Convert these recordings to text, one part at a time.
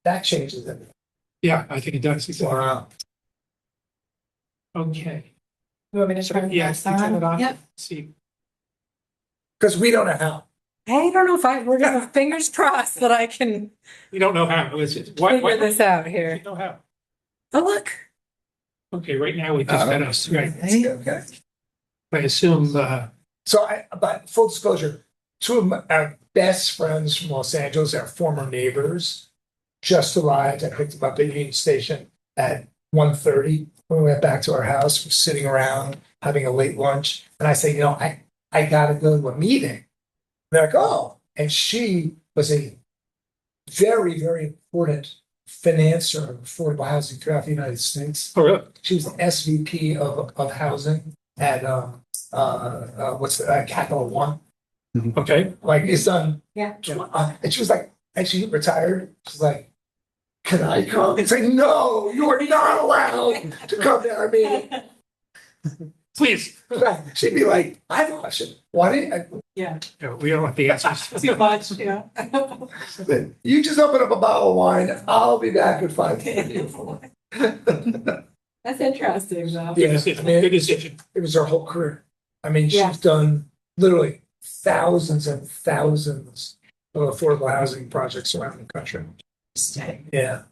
that changes it. Yeah, I think it does. Exactly. Wow. Okay. You want me to turn Yeah, this you turn it on? on. Yep. See. Because we don't know how. I don't know if we're gonna fingers crossed that I can You don't know how. It's just, figure this out You here. know how. Oh, look. Okay, right now we just got us. Right. Okay. I assume, So but full disclosure, two of our best friends from Los Angeles, our former neighbors, just arrived. I picked them up at Union Station at 1:30. When we went back to our house, we're sitting around having a late lunch. And I say, I gotta go to a meeting. They're like, oh. And she was a very, very important financer of affordable housing throughout the United States. oh, really? She was the SVP of housing at what's the Capital One. Okay. Like it's done. Yeah. And she was like, and she retired. She's like, can I come? It's like, no, you are not allowed to come to our meeting. Please. She'd be like, I have a question. Why didn't Yeah. No, we don't want the answers. Too much, yeah. you just open up a bottle of wine? I'll be back in 5 minutes. That's interesting though. Good decision. Good decision. It was her whole career. I mean, Yeah. she's done literally thousands and thousands of affordable housing projects around the country. Yeah.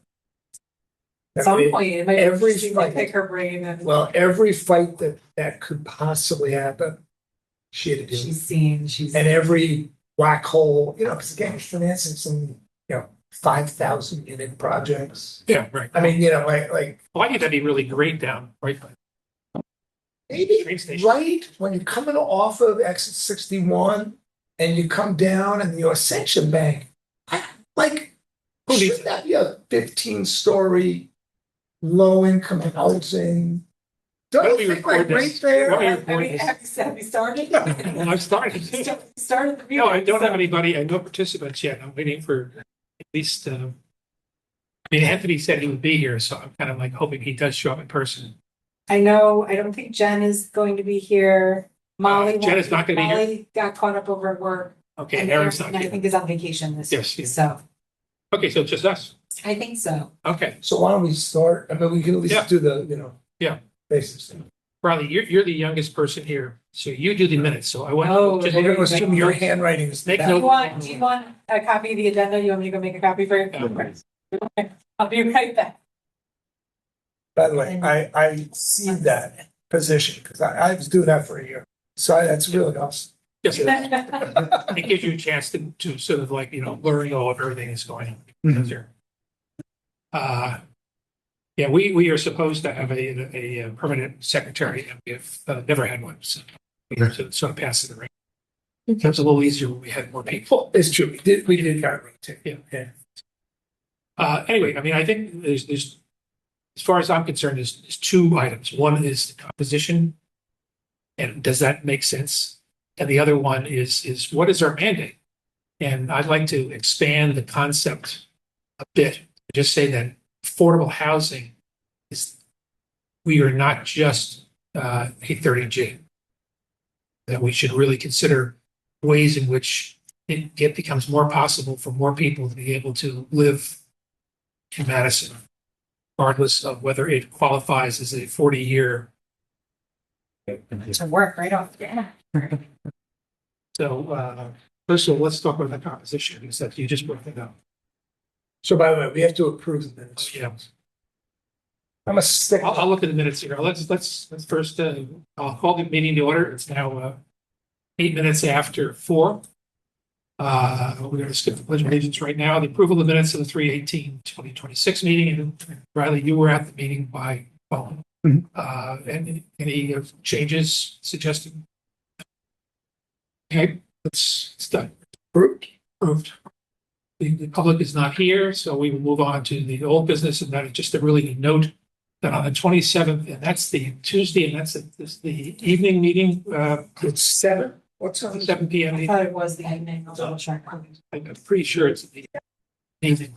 At some point, it might every every fight- pick her brain and Well, every fight that could possibly happen, she had to do. she's seen, she's. And every black hole, because again, you're financing some, 5,000 unit projects. Yeah, right. I mean, like Well, I think that'd be really great down, right? maybe Train station. right when you're coming off of exit 61 and you come down and your Ascension Bank, like, Who needs should that be a 15-story low income housing? Why don't Don't we you think record like this? right there? Why don't we Have record we, this? have you started? Well, I've started. Started the meeting. No, I don't so- have anybody. I have no participants yet. I'm waiting for at least. I mean, Anthony said he would be here, so I'm kind of like hoping he does show up in person. I know, I don't think Jen is going to be here. Molly. Jen is not gonna be here? Molly got caught up over at work. Okay, And Aaron's Aaron, not I here. think is on vacation this Yes, week, yes. so Okay, so it's just us. I think so. Okay, So why don't we start? I mean, we can at least Yeah. do the, Yeah. basics. Riley, you're the youngest person here, so you do the minutes. So I want Oh, just We're going to okay. assume your handwriting is. Make bad. note. Do you want a copy of the agenda? You want me to go make a copy for you? Okay. I'll be right back. By the way, I see that position because I was doing that for a year. So that's really awesome. yes, it gives you a chance to sort of like learn all of everything that's going on here. Yeah, we are supposed to have a permanent secretary, and we have never had one, so we have to sort of pass it around. It was a little easier when we had more people. It's true. We did kind of rotate. Yeah. Anyway, I mean, I think there's as far as I'm concerned, there's two items. One is the composition, and does that make sense? And the other one is what is our mandate? And I'd like to expand the concept a bit. Just say that affordable housing we are not just a 30G. That we should really consider ways in which it becomes more possible for more people to be able to live in Madison, regardless of whether it qualifies as a 40-year. To work right off. Yeah. So, first of all, let's talk about the composition, because that you just brought it up. So by the way, we have to approve the minutes. Yeah. I'm a stick. I'll look at the minutes here. Let's first, I'll call the meeting to order. It's now 8 minutes after 4. We're going to skip the pledge of allegiance right now. The approval of the minutes of the 3/18/2026 meeting. And Riley, you were at the meeting by phone. And any changes suggested? Okay, it's done. Approved. The public is not here, so we will move on to the old business, and that is just a really note that on the 27th, and that's the Tuesday, and that's the evening meeting, It's 7. What's on 7 p.m. I thought it was the evening. I'll double check. I'm pretty sure it's the evening.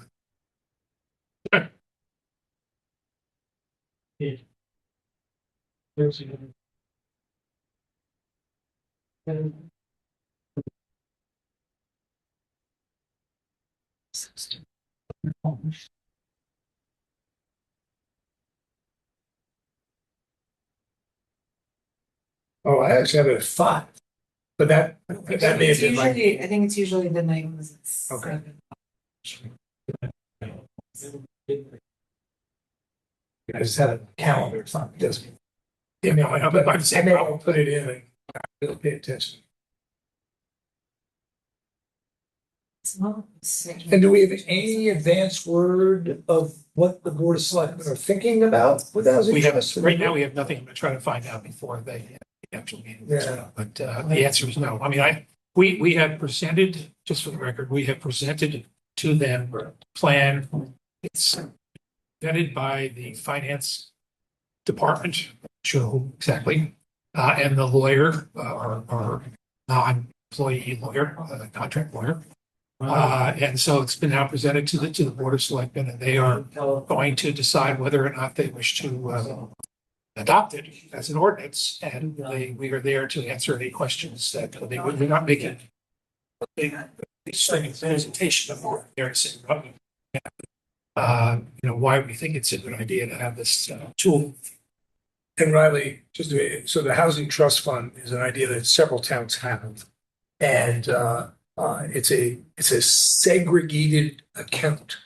Oh, I actually have it at 5, but that may have It's been like, usually, I think it's usually the night was it's Okay. 7. I just had a calendar, it's not, it doesn't. Yeah, no, I'm the I same may problem. put it in and not really pay attention. It's not. And do we have any advance word of what the Board of Selectmen are thinking about with housing We have, trust? right now, we have nothing. I'm trying to find out before the actual meeting. Yeah. But the answer is no. I mean, we have presented, just for the record, we have presented to them a plan. It's vetted by the finance department, not sure who exactly, and the lawyer, our non-employee lawyer, contract lawyer. And so it's been now presented to the Board of Selectmen, and they are going to decide whether or not they wish to adopt it as an ordinance. And we are there to answer any questions that we're not making a big presentation of what they're saying. Why we think it's a good idea to have this tool. And Riley, so the Housing Trust Fund is an idea that several towns have. And it's a segregated account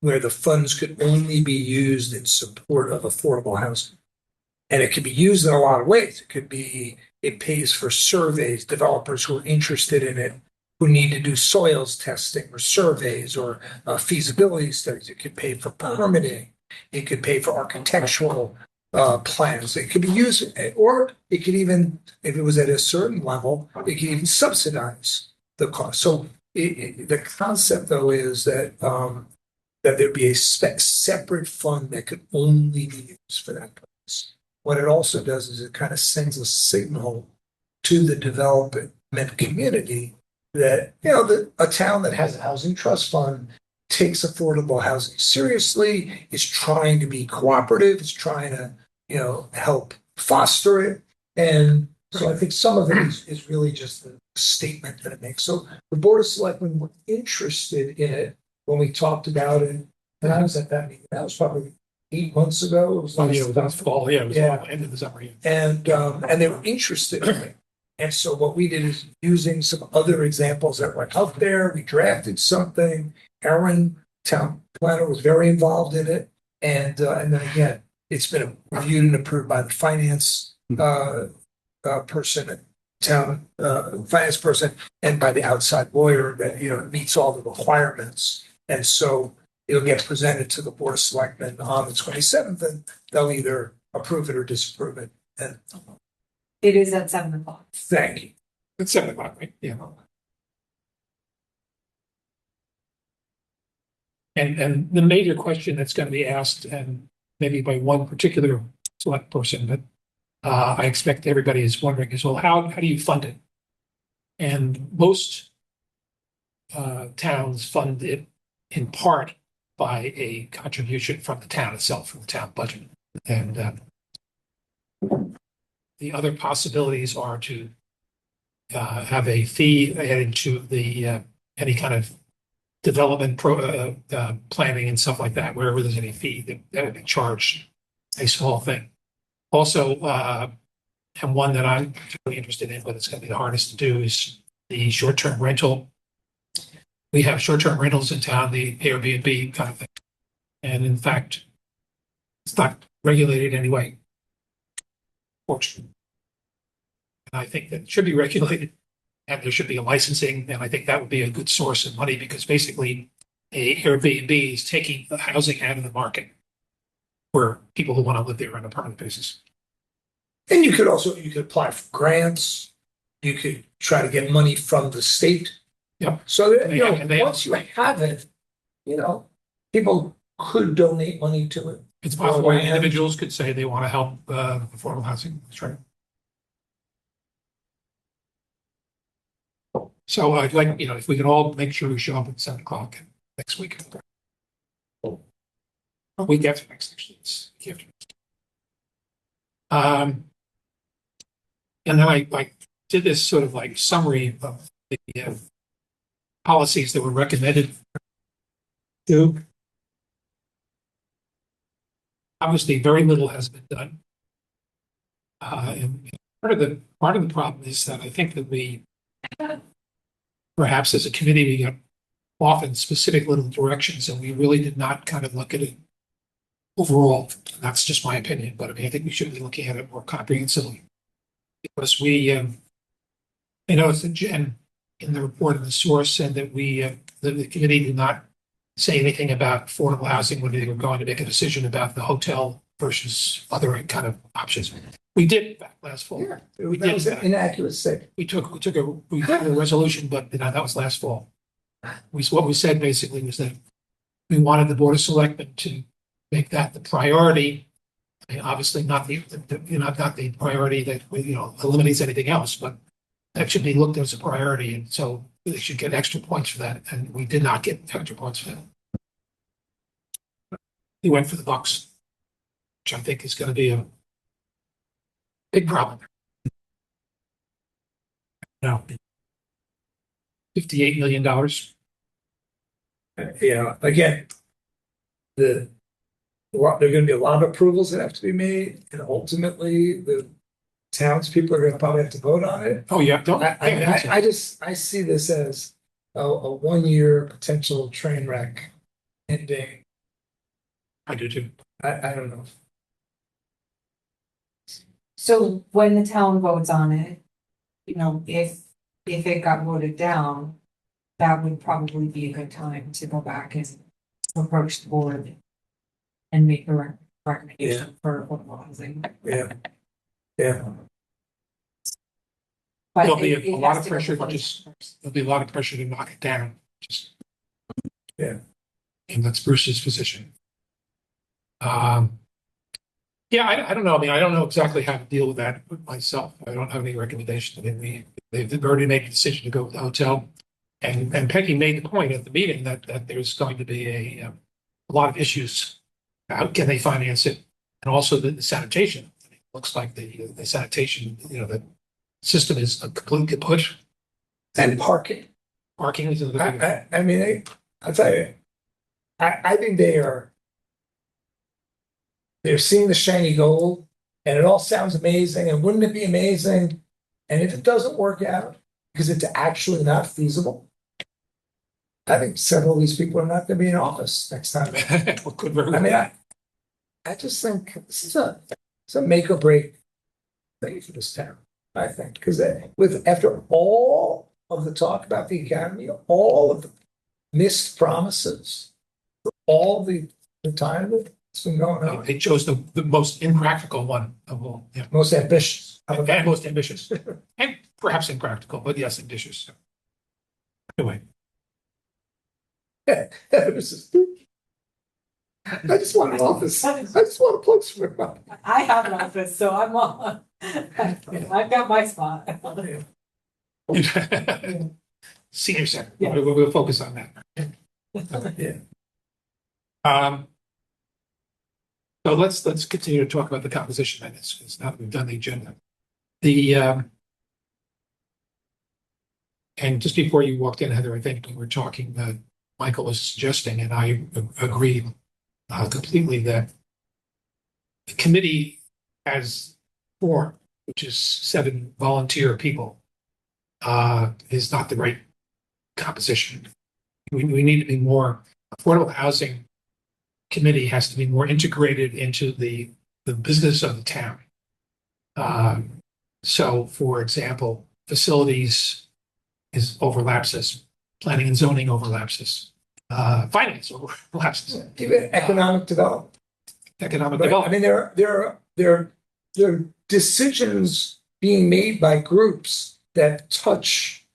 where the funds could only be used in support of affordable housing. And it could be used in a lot of ways. It pays for surveys, developers who are interested in it, who need to do soils testing or surveys or feasibility studies. It could pay for permitting. It could pay for architectural plans. It could be used, or it could even, if it was at a certain level, it could even subsidize the cost. So the concept, though, is that there'd be a separate fund that could only be used for that purpose. What it also does is it kind of sends a signal to the development community that, a town that has a housing trust fund takes affordable housing seriously, is trying to be cooperative, is trying to, help foster it. And so I think some of it is really just the statement that it makes. So the Board of Selectmen were interested in it when we talked about it. And I was at that meeting. That was probably 8 months ago. It was Last fall. Yeah, it was end of the summer. and they were interested in it. And so what we did is using some other examples that were out there, we drafted something. Aaron, town planner, was very involved in it. And then again, it's been reviewed and approved by the finance person, town finance person, and by the outside lawyer that, meets all the requirements. And so it'll get presented to the Board of Selectmen on the 27th, and they'll either approve it or disapprove it. And It is at 7 o'clock. thank you. It's 7 o'clock, right? Yeah. And the major question that's going to be asked, and maybe by one particular select person, but I expect everybody is wondering is, well, how do you fund it? And most towns fund it in part by a contribution from the town itself, from the town budget. And the other possibilities are to have a fee added to the any kind of development planning and stuff like that. Wherever there's any fee that would be charged, a small thing. Also, and one that I'm really interested in, but it's going to be the hardest to do, is the short-term rental. We have short-term rentals in town, the Airbnb kind of thing, and in fact, it's not regulated anyway. Fortunately. And I think that it should be regulated, and there should be a licensing, and I think that would be a good source of money, because basically a Airbnb is taking the housing out of the market for people who want to live there on a permanent basis. And you could apply for grants. You could try to get money from the state. Yep. So that, Once you have it, people could donate money to it. It's possible individuals could say they want to help affordable housing. That's right. So I'd like, if we could all make sure we show up at 7 o'clock next week. Week after next, actually. It's week after next. And then I did this sort of like summary of the policies that were recommended to. Obviously, very little has been done in Part of the problem is that I think that we, perhaps as a committee, we got off in specific little directions and we really did not kind of look at it overall. That's just my opinion, but I mean, I think we should be looking at it more comprehensively. Because we, I know it's Jen in the report of the source said that the committee did not say anything about affordable housing when they were going to make a decision about the hotel versus other kind of options. We did back last fall. Yeah, We that did was an that. inaccurate statement. We did a resolution, but that was last fall. What we said basically was that we wanted the Board of Selectmen to make that the priority. I mean, obviously not not the priority that eliminates anything else, but that should be looked at as a priority, and so they should get extra points for that. And we did not get extra points for that. He went for the Bucks, which I think is going to be a big problem. Now, $58 million. Again, there are going to be a lot of approvals that have to be made, and ultimately the townspeople are going to probably have to vote on it. Oh yeah, don't. I see this as a 1 year potential train wreck ending. I do too. I don't know. So when the town votes on it, if it got voted down, that would probably be a good time to go back and approach the board and make a recommendation for affordable housing. Yeah. But There'll be it a lot has of to go pressure to before the just, first. there'll be a lot of pressure to knock it down. Yeah. And that's Bruce's position. Yeah, I don't know. I mean, I don't know exactly how to deal with that myself. I don't have any recommendation. I mean, they've already made the decision to go with the hotel. And Peggy made the point at the meeting that there's going to be a lot of issues. How can they finance it? And also the sanitation. It looks like the sanitation, the system is completely kaput. And parking. Parking is another big. I mean, I'll tell you, I think they're seeing the shiny gold, and it all sounds amazing. And wouldn't it be amazing? And if it doesn't work out because it's actually not feasible, I think several of these people are not going to be in office next time. Could very well. I mean, I just think this is a make or break thing for this town. I think because after all of the talk about the economy, all of the missed promises, all the time that's been going on, They chose the most impractical one of all. Yeah. most ambitious. And most ambitious. And perhaps impractical, but yes, ambitious. Anyway. This is- I just want an office. I just want a place for everybody. I have an office, so I'm on. I've got my spot. Senior center. Yeah. We'll focus on that. Yeah. So let's continue to talk about the composition. And it's now that we've done the agenda. And just before you walked in, Heather, I think we were talking. Michael was suggesting, and I agree completely that the committee has 4, which is 7 volunteer people, is not the right composition. We need to be more affordable housing committee has to be more integrated into the business of the town. So, for example, facilities overlaps this, planning and zoning overlaps this, finance overlaps this, Even economic development. economic But, I development. mean, there are decisions being made by groups that touch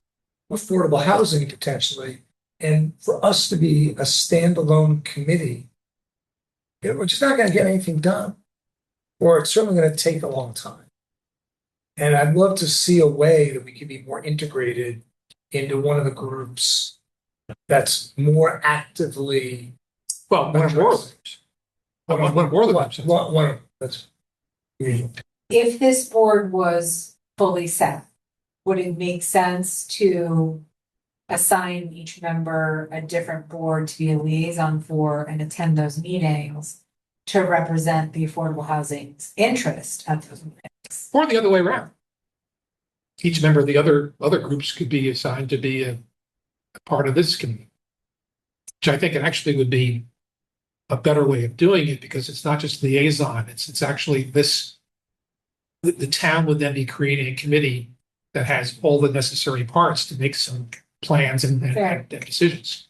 affordable housing potentially. And for us to be a standalone committee, we're just not going to get anything done, or it's certainly going to take a long time. And I'd love to see a way that we can be more integrated into one of the groups that's more actively. Well, one or more of them. One or more of them. One, that's. If this board was fully set, would it make sense to assign each member a different board to be a liaison for and attend those meetings to represent the affordable housing's interest at those meetings? Or the other way around. each member of the other groups could be assigned to be a part of this committee. Which I think it actually would be a better way of doing it, because it's not just liaison, it's actually this, the town would then be creating a committee that has all the necessary parts to make some plans and decisions.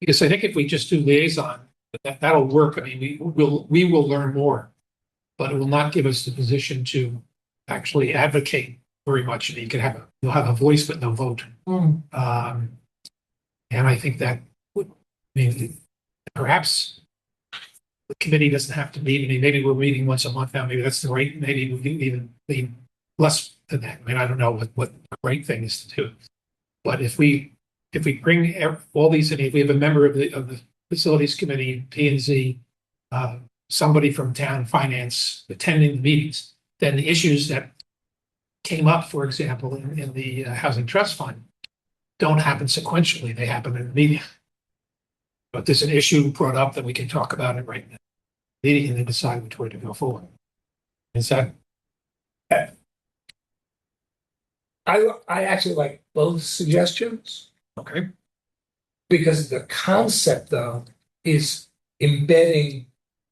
Because I think if we just do liaison, that'll work. I mean, we will learn more, but it will not give us the position to actually advocate very much. I mean, you'll have a voice but no vote. And I think that would, I mean, perhaps the committee doesn't have to meet. I mean, maybe we're meeting once a month now. Maybe that's the right. Maybe we can even be less than that. I mean, I don't know what the right thing is to do. But if we bring all these, and if we have a member of the facilities committee, P and Z, somebody from town finance attending the meetings, then the issues that came up, for example, in the housing trust fund, don't happen sequentially. They happen in the meeting. But there's an issue brought up that we can talk about it right now, meeting, and then decide which way to go forward. Is that? I actually like both suggestions. Okay. Because the concept, though, is embedding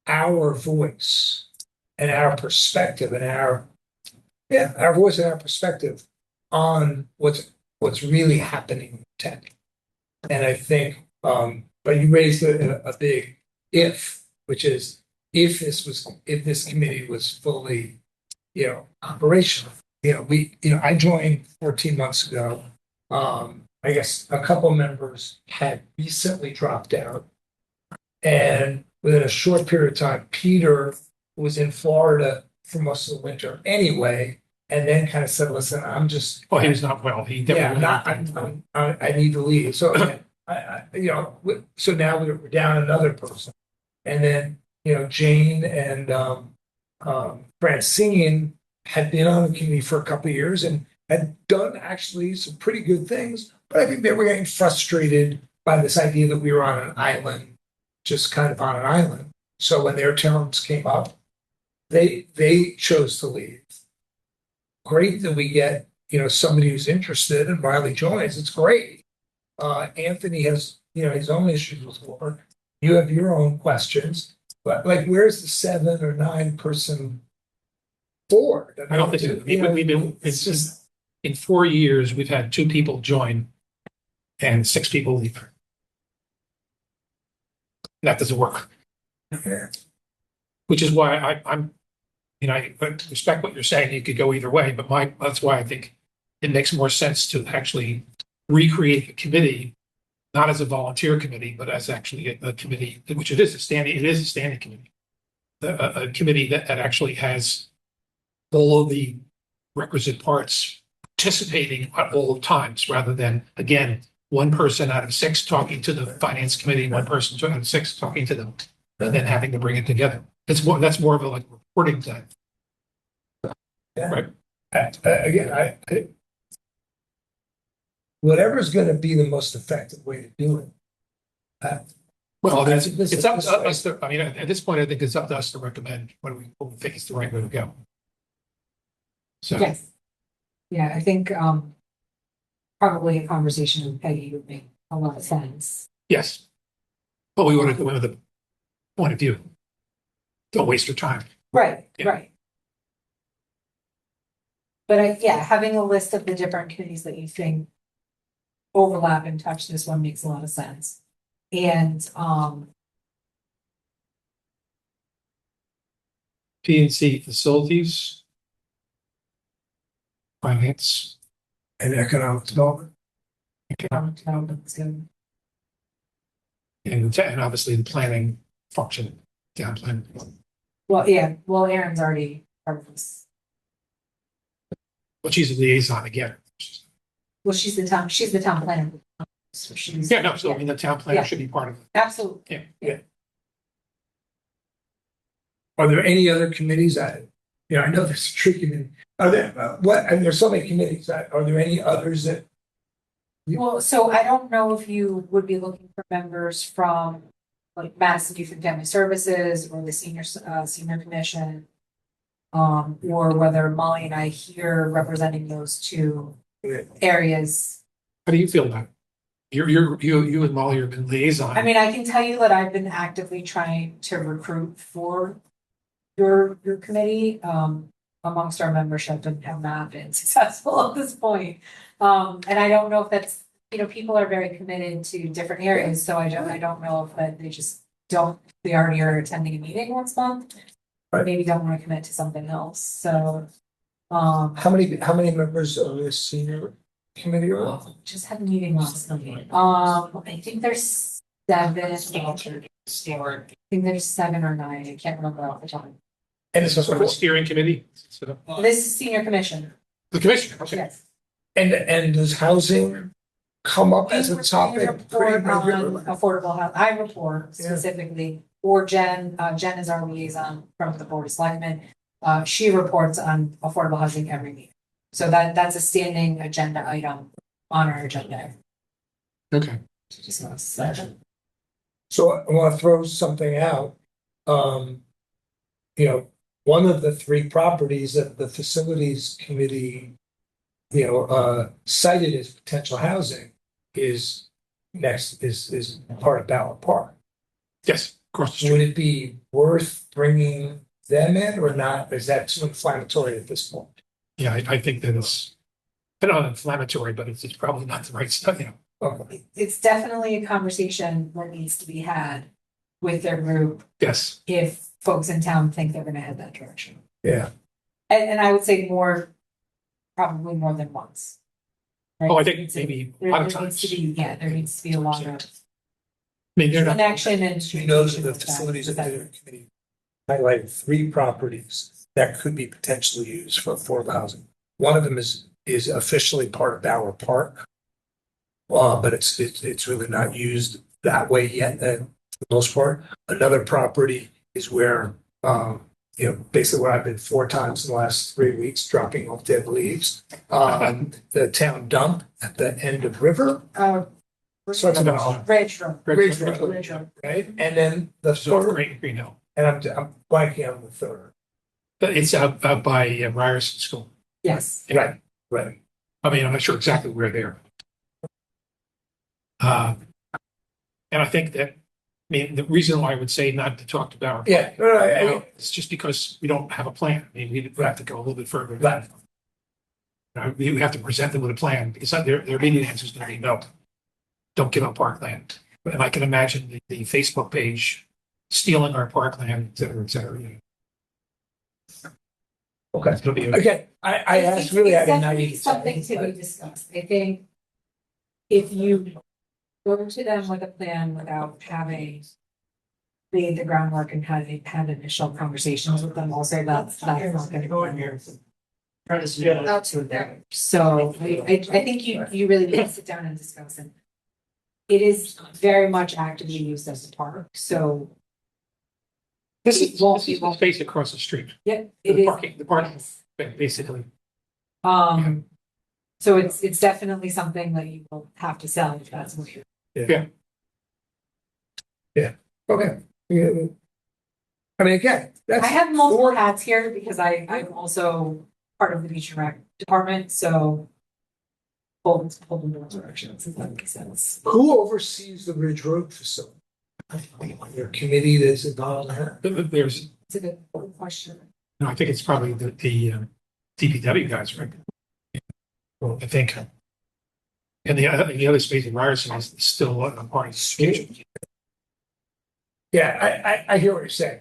our voice and our perspective and our voice and our perspective on what's really happening in tech. And I think, but you raised a big if, which is if this committee was fully, operational. I joined 14 months ago. I guess a couple members had recently dropped out. And within a short period of time, Peter was in Florida for most of the winter anyway, and then kind of said, listen, I'm just. Well, he was not well. He definitely. I need to leave. So, so now we're down another person. And then, Jane and Francine had been on the committee for a couple of years and had done actually some pretty good things. But I think they were getting frustrated by this idea that we were on an island, just kind of on an island. So when their terms came up, they chose to leave. Great that we get, somebody who's interested, and Riley joins. It's great. Anthony has, his own issues with work. You have your own questions. But where's the 7 or 9 person board? I don't think so. It's just in 4 years we've had 2 people join and 6 people leave. That doesn't work. Which is why I'm I respect what you're saying. It could go either way, but that's why I think it makes more sense to actually recreate the committee, not as a volunteer committee, but as actually a committee, which it is a standing committee, a committee that actually has all of the requisite parts participating at all times, rather than, again, one person out of 6 talking to the finance committee, one person out of 6 talking to them, and then having to bring it together. That's more of a reporting time. Yeah. Right. Again, whatever's going to be the most effective way to do it. Well, it's up to us to, at this point, I think it's up to us to recommend what we think is the right way to go. So. Yes. Yeah, I think probably a conversation with Peggy would make a lot of sense. Yes. But we want to go with the point of view. Don't waste your time. Right, Yeah. right. But having a list of the different committees that you think overlap and touch this one makes a lot of sense. And P&C facilities, finance, And economic development. and and obviously the planning function, town planning. well, Erin's already part of this. But she's a liaison again. Well, she's the town planner. So she's. Yeah, no, so the town planner Yeah. should be part of it. Absolutely. Are there any other committees that, I know this is tricky. Are there, and there's so many committees, are there any others that? Well, so I don't know if you would be looking for members from like Madison Youth and Family Services or the senior commission. or whether Molly and I here representing those two areas. How do you feel about it? You and Molly have been liaison. I mean, I can tell you that I've been actively trying to recruit for your committee, amongst our membership and have not been successful at this point. And I don't know if that's, people are very committed to different areas, so I don't know if that they just don't, they already are attending a meeting once a month. Or Right. maybe don't want to commit to something else, so, How many members of the senior committee are? just had a meeting last night. I think there's 7. I think there's 7 or 9, I can't remember off the top. And This is sort of a steering committee. So This is senior commission, the commission, okay. yes. and does housing come up as a We topic pretty report on regularly? affordable housing, I report Yeah. specifically, or Jen is our liaison from the Board of Selectmen. She reports on affordable housing every meeting. So that's a standing agenda item on our agenda. Okay. Just want to say. So I want to throw something out. One of the 3 properties that the facilities committee, cited as potential housing is part of Ballard Park. Yes, across the street. Would it be worth bringing them in or not? Is that too inflammatory at this point? Yeah, I think that it's not inflammatory, but it's probably not the right stuff, Okay. It's definitely a conversation that needs to be had with their group Yes. if folks in town think they're gonna head that direction. Yeah. And I would say probably more than once. Right? Oh, I think maybe a There lot of needs times. to be, there needs to be a lot of I mean, they're not, connection and. You know that communication the with that. facilities Is that- committee highlighted 3 properties that could be potentially used for affordable housing. One of them is officially part of Ballard Park. But it's really not used that way yet, for the most part. Another property is where, basically what I've been 4 times in the last 3 weeks, dropping off dead leaves. The town dump at the end of River, Starts with an R. Ridge Road. Ridge Road. Road. Ridge Road. right? And then the so third, great, Green Hill. and I'm blanking on the third. But it's out by Ryerson School. Yes. Right, right. I mean, I'm not sure exactly where they are. And I think that, the reason why I would say not to talk to Bauer. Yeah, no, It's just because we don't have a plan. I mean, we have to go a little bit further. Right. We have to present them with a plan because their immediate answer is going to be no. Don't give up parkland. And I can imagine the Facebook page stealing our parkland, et cetera, et cetera. Okay. It'll be Again, I asked really out of It's definitely naive. something to be discussed. I think if you go to them with a plan without having laid the groundwork and had initial conversations with them, also that's not gonna go in here. That's what they're, so I think you really need to sit down and discuss it. It is very much actively used as a park, so This It is won't this be is the long. space across the street. yeah, it The is. parking, basically. So it's definitely something that you will have to sell if that's what you're. Okay. Yeah. I mean, again, that's. I have multiple hats here because I'm also part of the beach and rec department, so. Hold in both directions, if that makes sense. Who oversees the Ridge Road facility? Your committee that's involved in that? There's, It's a good question. I think it's probably the DPW guys, right? I think. And the other space in Ryerson is still a part of the future. Yeah, I hear what you're saying.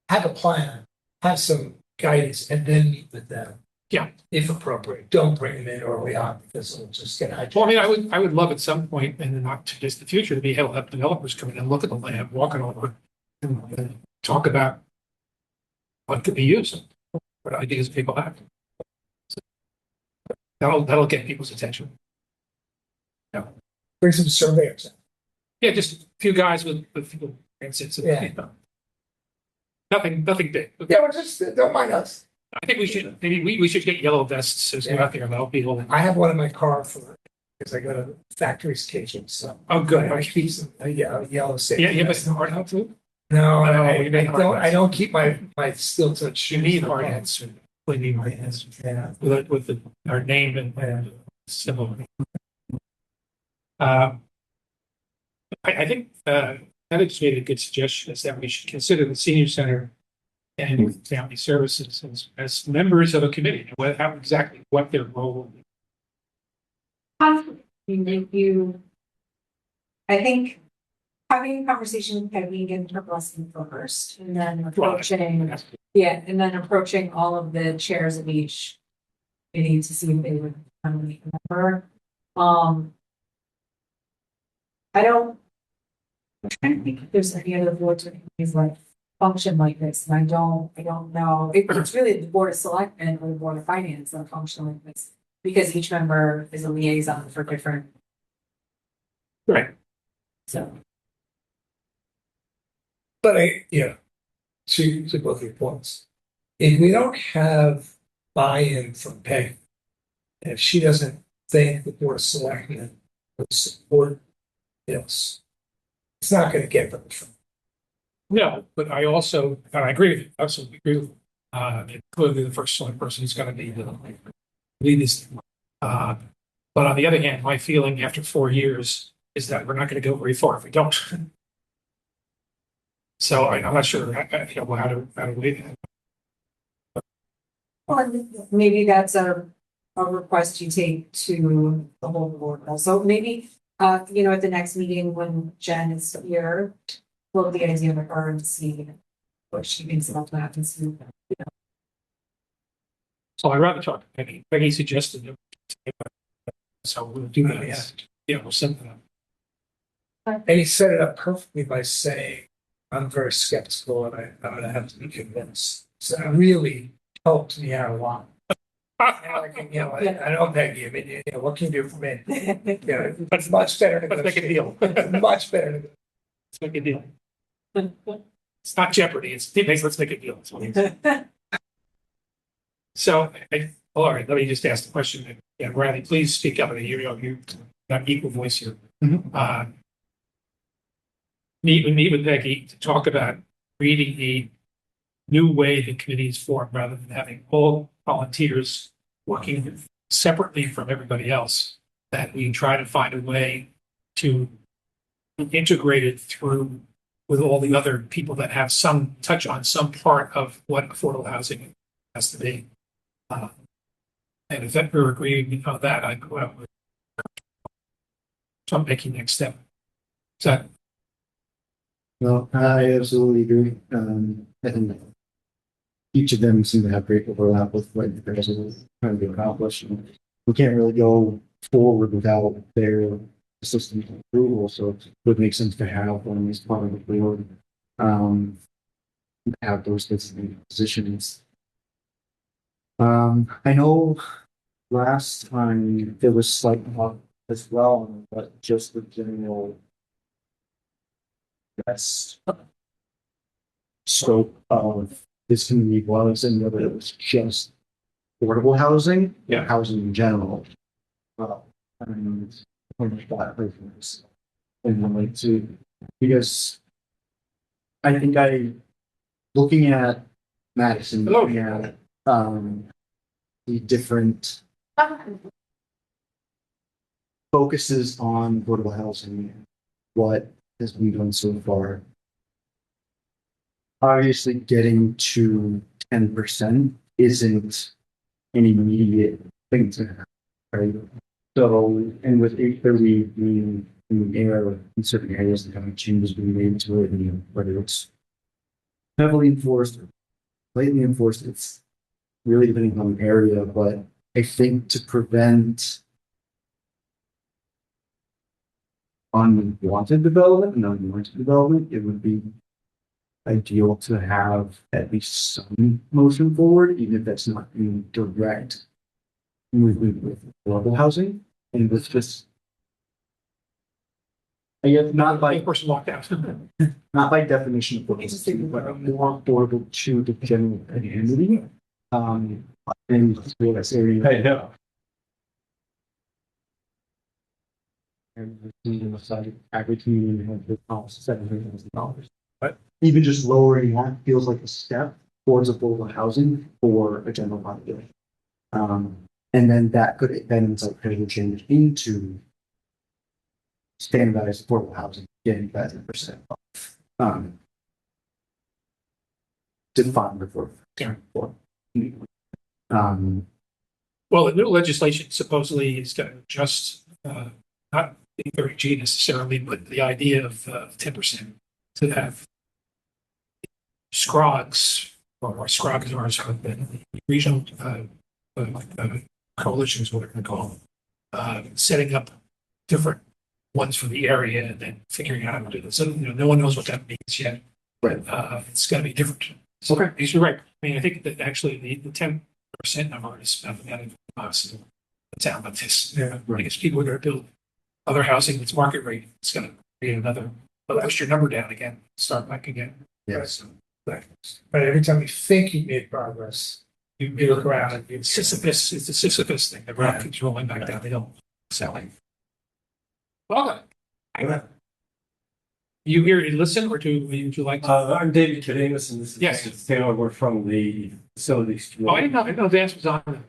Have a plan, have some guidance, and then meet with them. Yeah. If appropriate, don't bring them in early on because it'll just get hijacked. Well, I mean, I would love at some point in the not too distant future to be able to have developers come in and look at the land, walk it over, and talk about what could be used, what ideas people have. So that'll get people's attention. Bring some surveyors. Yeah, just a few guys with insights. Yeah. Nothing big. Yeah, well, just don't mind us. I think maybe we should get yellow vests as we go out there and help people. I have one in my car because I go to factories occasionally, so. Oh, good. I keep some yellow safe. Yeah, but it's hard out too. No, No, I we need hard don't, I hats. don't keep my steel toe You shoes. need hard hats. We need hard hats. Yeah. With our name and symbol. I think Alex made a good suggestion is that we should consider the senior center and family services as members of a committee, how exactly what their role will be. If you, I think having a conversation with Peggy and getting her blessing first, and then approaching, yeah, and then approaching all of the chairs of each committee to see if they would remember. I don't, I'm trying to think if there's any other boards or committees like function like this, and I don't know. It's really the board of selectmen or the board of finance that function like this, because each member is a liaison for different, Right. so. But to both your points, if we don't have buy-in from Peg, and if she doesn't think the board of selectmen would support this, it's not going to get them from. No, but I also, and I agree with you, absolutely agree with you. Clearly the first select person is going to be the lead this. But on the other hand, my feeling after 4 years is that we're not going to go very far if we don't. So I'm not sure how to weigh that. Well, maybe that's a request you take to the whole board. Also, maybe, at the next meeting when Jen is here, float the idea with her and see what she thinks about that and see. So I'd rather talk to Peggy. Peggy suggested that. So we'll do that. Yeah, something. And he set it up perfectly by saying, I'm very skeptical and I'm going to have to be convinced. So it really helped me out a lot. I know, Peggy, I mean, what can you do for me? Yeah, it's much better. Let's make a deal. Much better. Let's make a deal. It's not Jeopardy. Let's make a deal. So, all right, let me just ask the question. Yeah, Riley, please speak up. You got equal voice here. Meet with Becky to talk about creating a new way the committee is formed rather than having all volunteers working separately from everybody else. That we try to find a way to integrate it through with all the other people that have some touch on some part of what affordable housing has to be. And if that we're agreeing on that, I'd go out with some making next step. So No, I absolutely agree. I think each of them seem to have great overlap with what the president is trying to accomplish. And we can't really go forward without their assistance and approval, so it would make sense to have one of these part of the board. Have those positions. I know last time there was slight talk as well, but just the general best scope of this community was, and whether it was just affordable housing, Yeah. housing in general. Well, I mean, it's pretty much that preference. And then like to, because I think looking at Madison, Hello. looking at the different focuses on affordable housing, what has been done so far. Obviously, getting to 10% isn't an immediate thing to have, right? So, and with 830 being in the air in certain areas, the kind of changes being made to it, and whether it's heavily enforced or lightly enforced, it's really depending on the area. But I think to prevent unwanted development and unwanted development, it would be ideal to have at least some motion forward, even if that's not in direct movement with affordable housing. And with just, I guess not by person locked out. not by definition of affordable, but more affordable to the general community. And this area. I know. And the side average median has been almost $700,000. even just lowering that feels like a step towards affordable housing for a general population. And then that could then like change into standardized affordable housing, getting that 10% off. Defined before. Yeah. Well, the new legislation supposedly is going to adjust, not the 30G necessarily, but the idea of 10% to have SCROGs, or SCROGs are sort of the regional coalitions, what we're going to call them, setting up different ones for the area and then figuring out how to do this. So, no one knows what that means yet. Right. It's going to be different. So, okay. you're right. I mean, I think that actually the 10% number is mathematically possible. The town like this, because people are going to build other housing that's market rate. It's going to create another, push your number down again, start back again. Yes. But every time you think you made progress, you look around and It's a Sisyphus thing. The rock keeps rolling back down the hill. Selling. Welcome. You here to listen, or would you like to? I'm David Cademus, and this is Yes. Taylor. We're from the facilities. Oh, I didn't know Vance was on.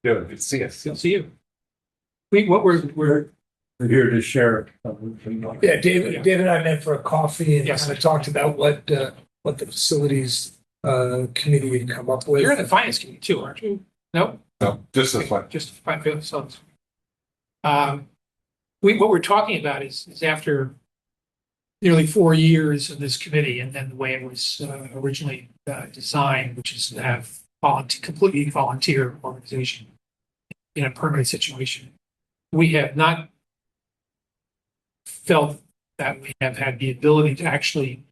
Good to see us. Good to see you. We're We're here to share. Yeah, David and I met for a coffee and Yes. kind of talked about what the facilities committee had come up with. you're in the finance committee too, aren't you? No, No, just this one. just fine for yourselves. What we're talking about is after nearly 4 years of this committee, and then the way it was originally designed, which is to have completely volunteer organization in a permanent situation. We have not felt that we have had the ability to actually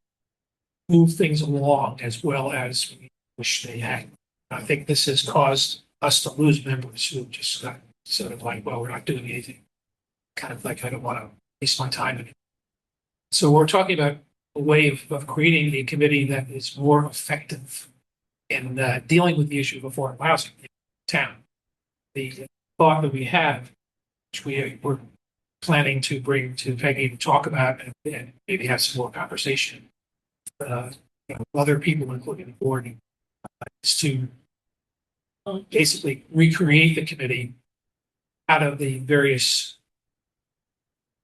move things along as well as we wish they had. I think this has caused us to lose members who just got sort of like, well, we're not doing anything. Kind of like, I don't want to waste my time anymore. So we're talking about a way of creating a committee that is more effective in dealing with the issue of affordable housing in town. The thought that we have, which we're planning to bring to Peggy to talk about and maybe have some more conversation with other people, including the board, is to basically recreate the committee out of the various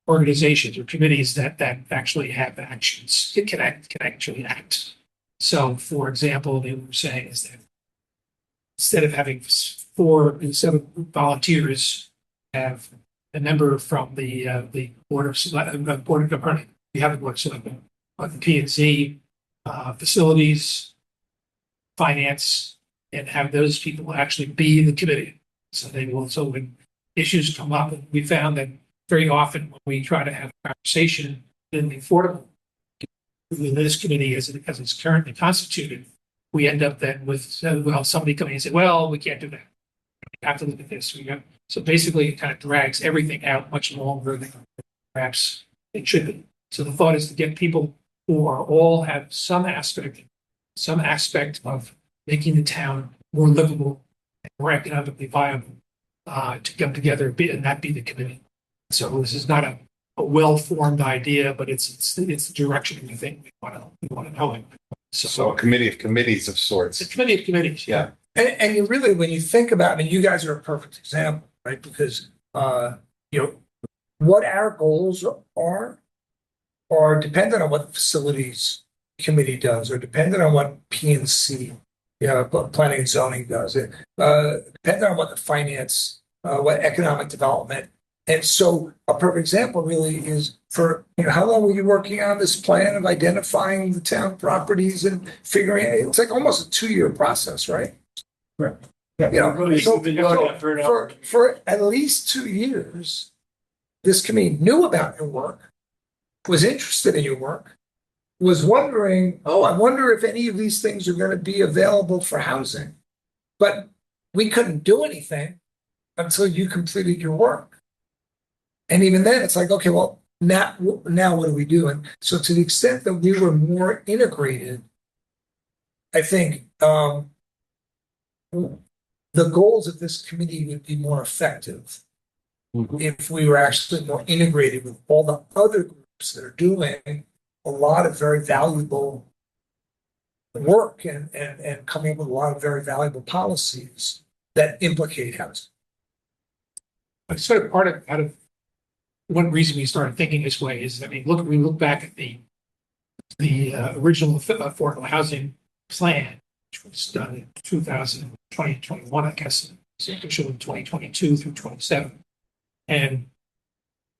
organizations or committees that actually have actions, can actually act. So, for example, they were saying is that instead of having 7 volunteers, have a member from the board of government. We have a board of selectmen, the P&Z, facilities, finance, and have those people actually be in the committee. So they will. So when issues come up, we found that very often when we try to have a conversation in the affordable in this committee as it's currently constituted, we end up then with somebody coming and say, well, we can't do that. We have to look at this. So basically it kind of drags everything out much longer than perhaps it should be. So the thought is to get people who are all have some aspect of making the town more livable and more economically viable to come together and that be the committee. So this is not a well-formed idea, but it's the direction we think we want to go in. So a committee of committees of sorts. It's a committee of committees. Yeah. And you really, when you think about, I mean, you guys are a perfect example, right? Because, what our goals are dependent on what the facilities committee does, or dependent on what P&C, planning and zoning does. Dependent on what the finance, what economic development. And so a perfect example really is for, how long were you working on this plan of identifying the town properties and figuring it? It's like almost a 2-year process, right? Right. For at least 2 years, this committee knew about your work, was interested in your work, was wondering, I wonder if any of these things are going to be available for housing. But we couldn't do anything until you completed your work. And even then, it's like, okay, well, now what do we do? And so to the extent that we were more integrated, I think the goals of this committee would be more effective if we were actually more integrated with all the other groups that are doing a lot of very valuable work and coming up with a lot of very valuable policies that implicate housing. But sort of out of one reason we started thinking this way is, I mean, we look back at the original affordable housing plan, which was done in 2021, I guess, it's official in 2022 through 27. And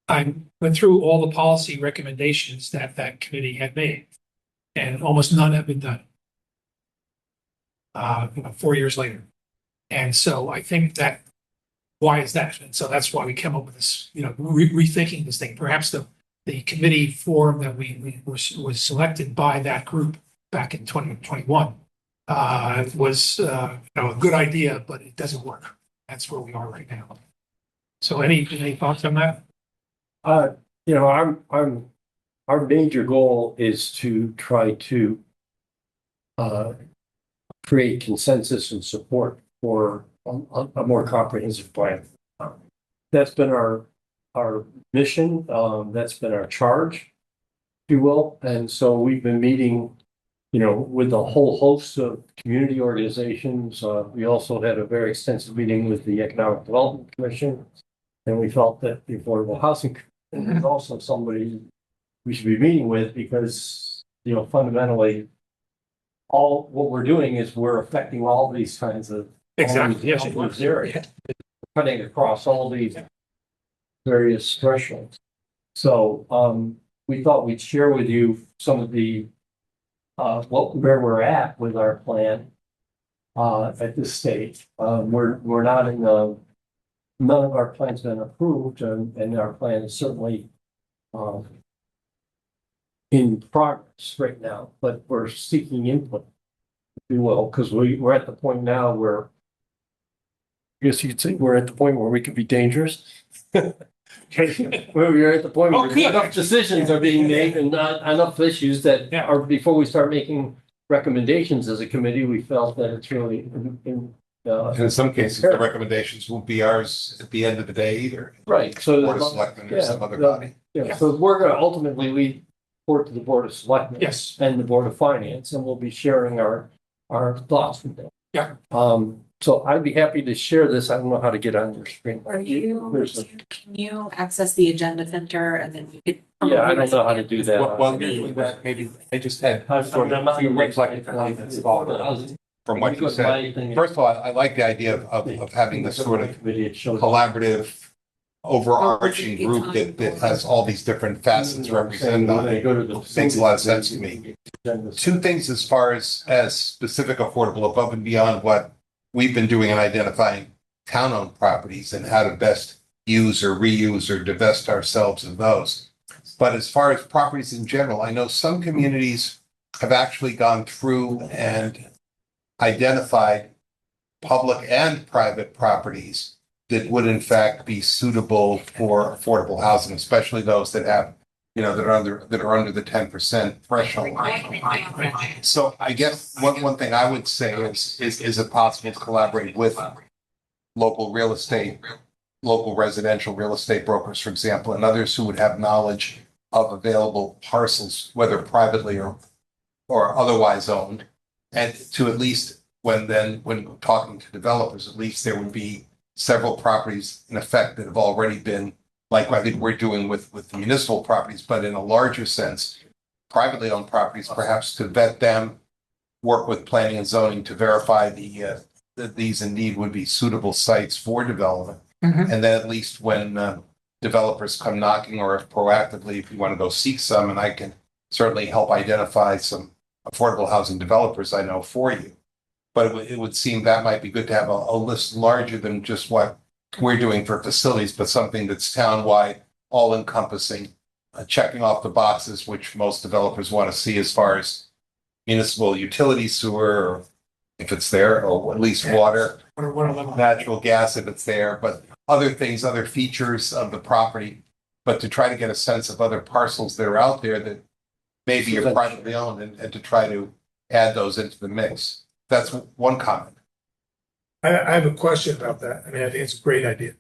I went through all the policy recommendations that that committee had made, and almost none have been done. 4 years later. And so I think that, why is that? And so that's why we came up with this, rethinking this thing. Perhaps the committee form that was selected by that group back in 2021 was a good idea, but it doesn't work. That's where we are right now. So any thoughts on that? Our major goal is to try to create consensus and support for a more comprehensive plan. That's been our mission. That's been our charge, if you will. And so we've been meeting, with a whole host of community organizations. We also had a very extensive meeting with the Economic Development Commission. And we felt that the Affordable Housing Commission is also somebody we should be meeting with because, fundamentally, all what we're doing is we're affecting all these kinds of Exactly. Yes. areas, cutting across all these various thresholds. So we thought we'd share with you some of the where we're at with our plan at this stage. We're not in the none of our plans been approved, and our plan is certainly in progress right now, but we're seeking input, if you will, because we're at the point now where I guess you could say we're at the point where we could be dangerous. Where we're at the point where enough decisions are being made and not enough issues that are before we start making recommendations as a committee, we felt that it's really In some cases, the recommendations won't be ours at the end of the day either. right. So Board of Selectmen or some other body. So we're going to ultimately lead report to the Board of Selectmen. Yes. And the Board of Finance, and we'll be sharing our thoughts with them. Yeah. So I'd be happy to share this. I don't know how to get on your screen. Can you access the agenda center and then you could? Yeah, I don't know how to do that. Well, maybe they just had sort of a few reflective comments from what you said. First of all, I like the idea of having this sort of collaborative, overarching group that has all these different facets represented on it. Makes a lot of sense to me. Two things as far as specific affordable above and beyond what we've been doing in identifying town-owned properties and how to best use or reuse or divest ourselves of those. But as far as properties in general, I know some communities have actually gone through and identified public and private properties that would in fact be suitable for affordable housing, especially those that have, that are under the 10% threshold. So I guess one thing I would say is it possible to collaborate with local residential real estate brokers, for example, and others who would have knowledge of available parcels, whether privately or otherwise owned, and to at least when talking to developers, at least there would be several properties in effect that have already been, like I think we're doing with the municipal properties, but in a larger sense, privately owned properties, perhaps to vet them, work with planning and zoning to verify that these indeed would be suitable sites for development. Mhm. And then at least when developers come knocking, or if proactively, if you want to go seek some, and I can certainly help identify some affordable housing developers I know for you. But it would seem that might be good to have a list larger than just what we're doing for facilities, but something that's townwide, all encompassing, checking off the boxes, which most developers want to see as far as municipal utility sewer, or if it's there, or at least water, natural gas if it's there, but other things, other features of the property, but to try to get a sense of other parcels that are out there that maybe are privately owned and to try to add those into the mix. That's one comment. I have a question about that. I mean, I think it's a great idea.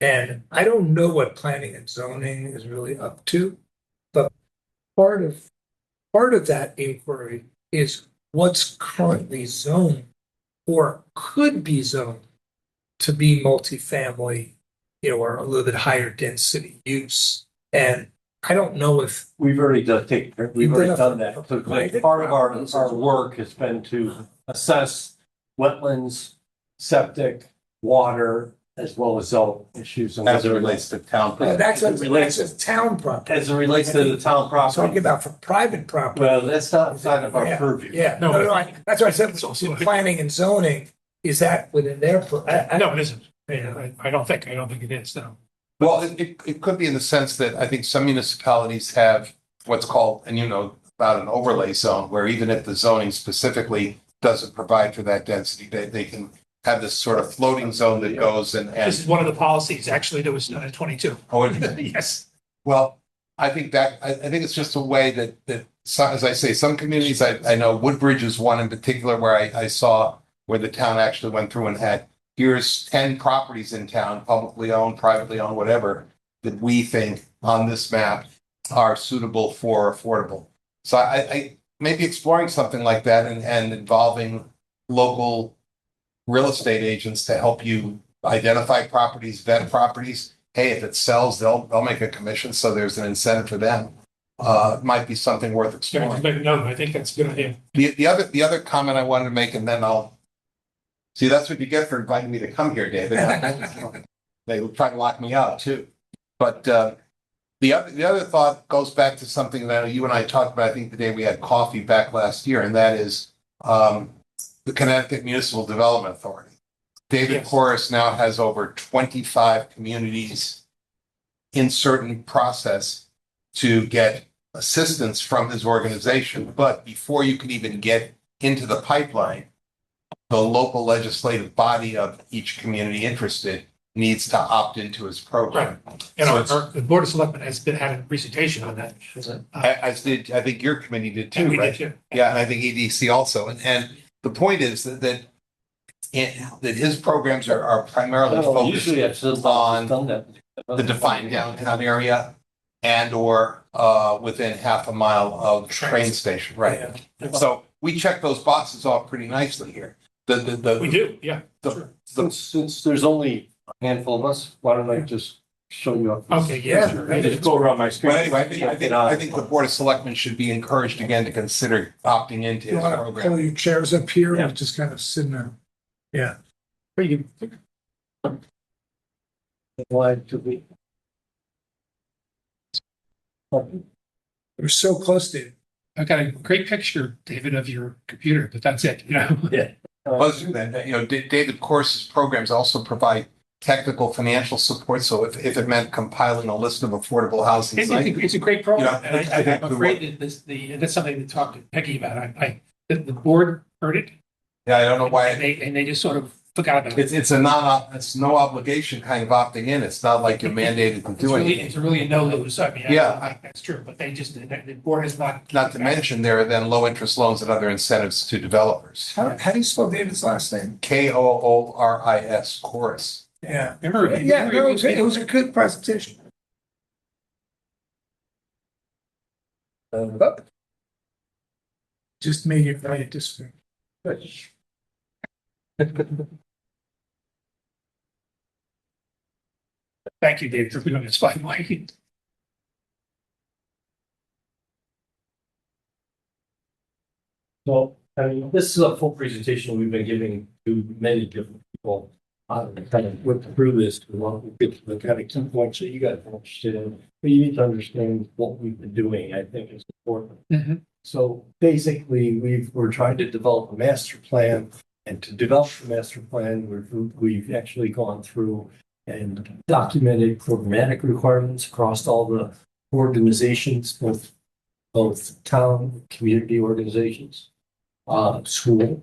And I don't know what planning and zoning is really up to, but part of part of that inquiry is what's currently zoned or could be zoned to be multifamily, or a little bit higher density use. And I don't know if We've already done that. So Private part of our properties as well. work has been to assess wetlands, septic, water, as well as zone issues. And As it relates to town. that's As it relates- a town property. As it relates to the town Talking property. about for private property. Well, that's not outside of our Yeah, purview. Yeah, No, that's why I said, it's also- in planning and zoning, is that within their? No, it isn't. I don't think it is, no. Well, it could be in the sense that I think some municipalities have what's called, and about an overlay zone, where even if the zoning specifically doesn't provide for that density, they can have this sort of floating zone that goes and. This is one of the policies, actually, that was done in 22. Oh, and- Yes. Well, I think it's just a way that as I say, some communities, I know Woodbridge is one in particular where I saw where the town actually went through and had, here's 10 properties in town, publicly owned, privately owned, whatever, that we think on this map are suitable for affordable. So I maybe exploring something like that and involving local real estate agents to help you identify properties, vet properties. Hey, if it sells, they'll make a commission, so there's an incentive for them. Might be something worth exploring. No, I think that's a good idea. The other comment I wanted to make, and then I'll see, that's what you get for inviting me to come here, David. They will try to lock me out too. But the other thought goes back to something that you and I talked about, I think the day we had coffee back last year, and that is the Connecticut Municipal Development Authority. David Yes. Corus now has over 25 communities in certain process to get assistance from his organization. But before you can even get into the pipeline, the local legislative body of each community interested needs to opt into his program. And So the Board of Selectmen has had a presentation on that. As did, I think your committee did And too, we right? did too. Yeah, and I think EDC also. And the point is that his programs are primarily focused on the defined downtown area and or within half a mile of train station, right? So we check those boxes off pretty nicely here. We do, yeah. Since there's only a handful of us, why don't I just show you up? Okay, yeah. I just go around my screen. But anyway, I think the Board of Selectmen should be encouraged again to consider opting into You his want to program. pull your chairs up here Yeah. and just kind of sit there. Yeah. Pretty good. Glad to be. We're so close to it. I've got a great picture, David, of your computer, but that's it, Yeah. Plus, David Corse's programs also provide technical financial support. So if it meant compiling a list of affordable housing sites, It's a great program, You know, and I'm afraid that that's something to talk to Peggy about. The board heard it, yeah, I don't know why. and they just sort of forgot about it. It's no obligation kind of opting in. It's not like you're mandated to do anything. It's really a no lose. I mean, Yeah. I think that's true, but the board is not. Not to mention, there are then low interest loans and other incentives to developers. How do you spell David's last name? Kooris, chorus. Yeah. Remember? Yeah, no, it was a good presentation. Just made it very distant. Thank you, David, for doing this, by the way. Well, I mean, this is a full presentation we've been giving to many different people. Kind of went through this to want to get to the kind of key points that you guys are interested in. But you need to understand what we've been doing, I think is important. Mhm. So basically, we're trying to develop a master plan. And to develop the master plan, we've actually gone through and documented programmatic requirements across all the organizations, both town, community organizations, school.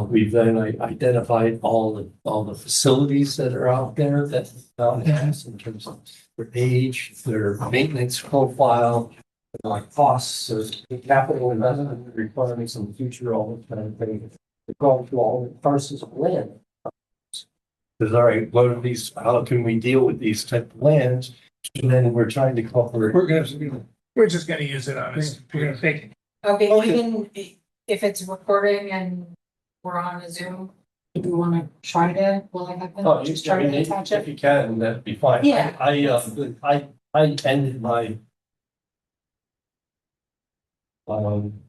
We've then identified all the facilities that are out there that the town has in terms of their age, their maintenance profile, costs, there's capital investment requirements in the future, all that kind of thing. We're going through all the parcels of land. Because, all right, what are these, how can we deal with these type of lands? And then we're trying to cover. We're just gonna use it on this. We're gonna take Okay, even if it's recording and we're on a Zoom, if we wanna try to, will I have Oh, them you, just try I to mean, attach if it? you can, that'd be fine. Yeah. I ended my. Um.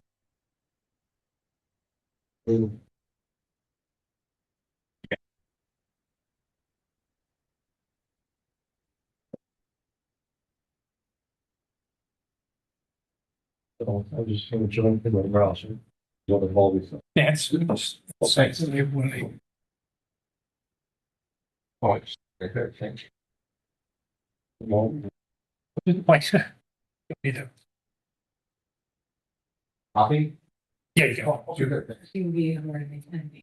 So I'm just gonna join in my browser. What I've always done. Yeah, it's, thanks. when I- Oh, it's- okay, thank you. Well, like, you know, Copy? yeah, you go. QV or anything.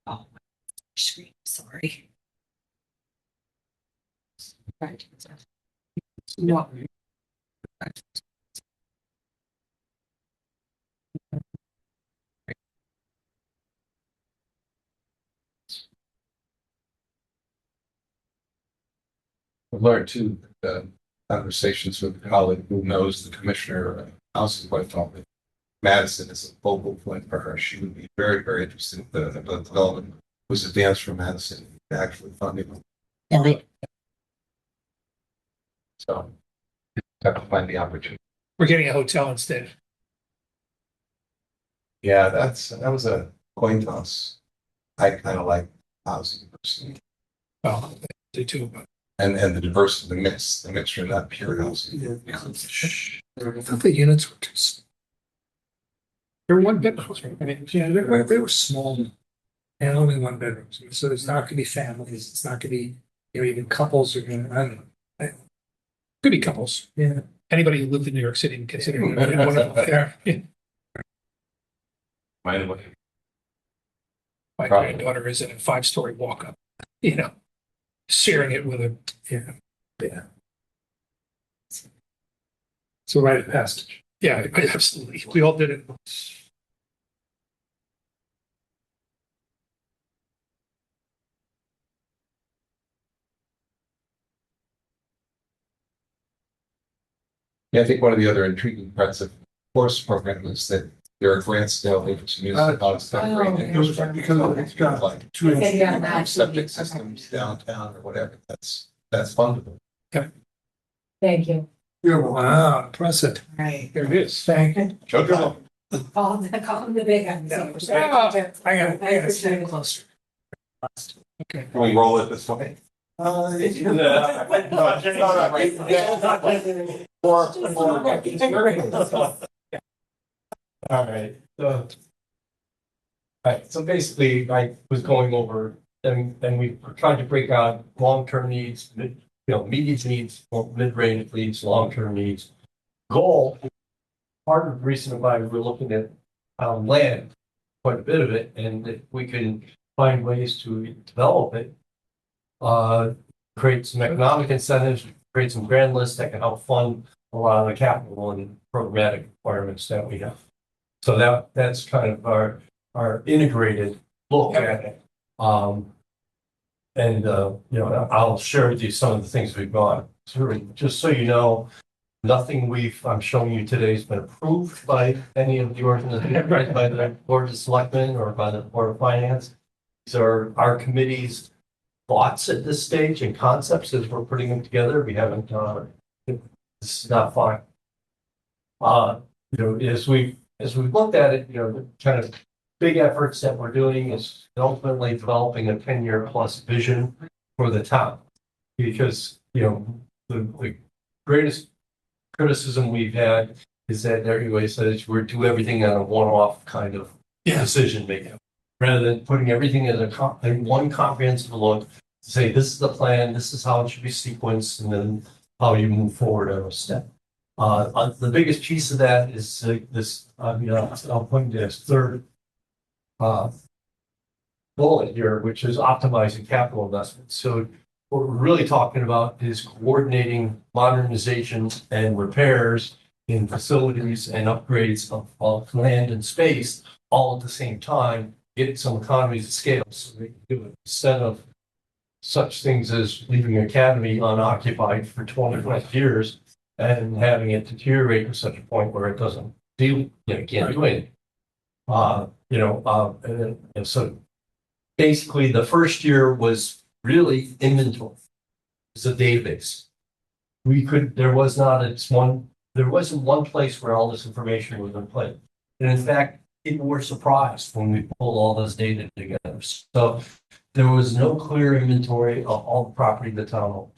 Oh, my screen, sorry. Right. No. I've learned too, conversations with a colleague who knows the commissioner, housing quite fondly. Madison is a focal point for her. She would be very, very interested in the development was advanced from Madison, actually funding. So have to find the opportunity. We're getting a hotel instead. Yeah, that was a coin toss. I kind of like housing personally, Well, they do, but and the diversity, the mixture, not pure housing. I thought the units were just. They were one bedrooms, right? I mean, yeah, they were small and only one bedrooms. So it's not gonna be families. It's not gonna be, even couples are gonna, I don't know. Could be couples. Yeah. Anybody who lived in New York City and consider one of them there. Yeah. Mine would- My Probably. granddaughter is in a 5-story walk-up, sharing it with a, yeah. It's a rite of passage. Yeah, absolutely. We all did it. Yeah, I think one of the other intriguing parts of the course program is that there are grants available to municipalities that Oh, bring in because it's got like Okay, yeah, that. septic systems downtown or whatever. That's fundable. Thank you. Wow, impressive. Right. There it is. Thank you. Jojo. Call them the big ones. I gotta stand closer. Okay. Can we roll it this way? all right, so. Right, so basically, I was going over, and we tried to break out long-term needs, immediate needs, or mid-range needs, long-term needs. Goal, part of the reason why we're looking at land, quite a bit of it, and if we can find ways to develop it. Create some economic incentives, create some grand lists that can help fund a lot of the capital and programmatic requirements that we have. So that's kind of our integrated look at it. I'll share with you some of the things we've gone through. Just so you know, nothing I'm showing you today has been approved by any of the organizations, by the Board of Selectmen or by the Board of Finance. These are our committee's thoughts at this stage and concepts as we're putting them together. We haven't, this is not fine. As we've looked at it, the kind of big efforts that we're doing is ultimately developing a 10-year plus vision for the town. Because, the greatest criticism we've had is that everybody says we're do everything on a one-off kind of decision making. Rather than putting everything in one comprehensive look, to say this is the plan, this is how it should be sequenced, and then how you move forward every step. The biggest piece of that is this. I'll point to this third bullet here, which is optimizing capital investment. So what we're really talking about is coordinating modernization and repairs in facilities and upgrades of land and space all at the same time get some economies of scale, so they can do it instead of such things as leaving academy unoccupied for 20+ years and having it deteriorate to such a point where it doesn't deal, can't do anything. And so basically the first year was really inventory. It's a database. There wasn't one place where all this information was in place. And in fact, people were surprised when we pulled all this data together. So there was no clear inventory of all the property the town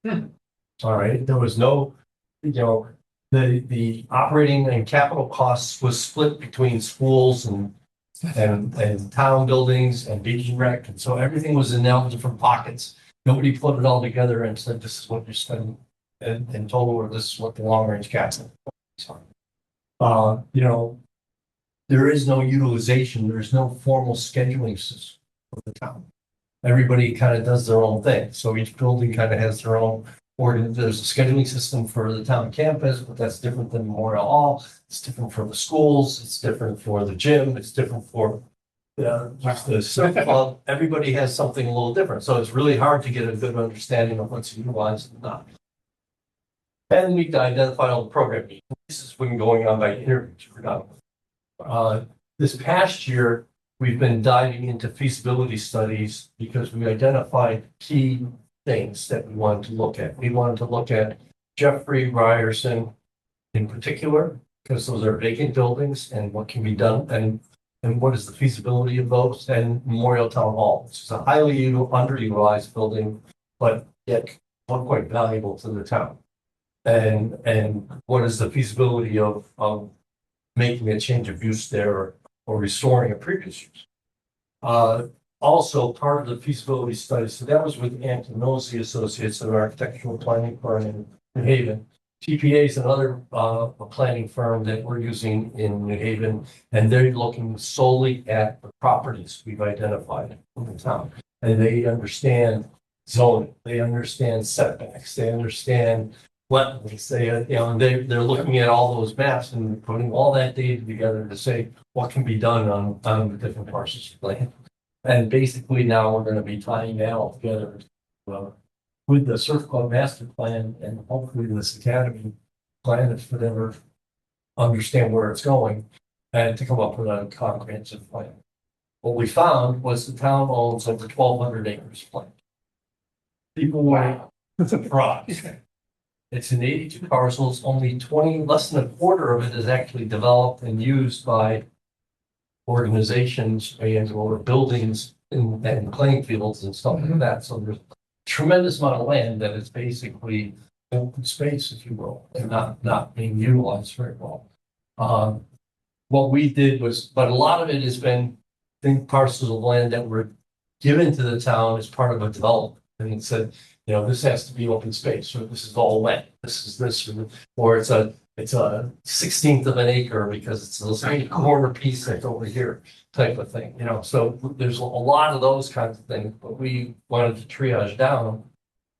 owns. All right, there was no, the operating and capital costs was split between schools and town buildings and beach and rec. And so everything was in now different pockets. Nobody put it all together and said, this is what you're spending and told her this is what the long range capital. There is no utilization. There's no formal scheduling system for the town. Everybody kind of does their own thing. So each building kind of has their own, or there's a scheduling system for the town campus, but that's different than Memorial Hall. It's different for the schools. It's different for the gym. It's different for the surf club. Everybody has something a little different. So it's really hard to get a good understanding of what's utilized and not. And we identified all the program needs. This has been going on by interviews. This past year, we've been diving into feasibility studies because we identified key things that we wanted to look at. We wanted to look at Jeffrey Ryerson in particular, because those are vacant buildings and what can be done and what is the feasibility of those, and Memorial Town Hall, which is a highly underutilized building, but yet quite valuable to the town. And what is the feasibility of making a change of use there or restoring a previous use? Also part of the feasibility study, so that was with Antonosi Associates, an architectural planning firm in New Haven. TPA is another planning firm that we're using in New Haven, and they're looking solely at the properties we've identified in the town. And they understand zoning, they understand setbacks, they understand wetlands, they're looking at all those maps and putting all that data together to say what can be done on the different parcels of land. And basically now we're going to be tying that all together with the Surf Club master plan and hopefully this academy plan if it ever understand where it's going and to come up with a comprehensive plan. What we found was the town owns over 1,200 acres of land. People were surprised. It's in 82 parcels, only less than a quarter of it is actually developed and used by organizations and or buildings and playing fields and stuff like that. So there's a tremendous amount of land that is basically open space, if you will, and not being utilized very well. What we did was, but a lot of it has been parcels of land that were given to the town as part of a development. And it said, this has to be open space, or this is all land. This is this, or it's a 1/16 of an acre because it's a little corner piece that's over here, type of thing. So there's a lot of those kinds of things. But we wanted to triage down,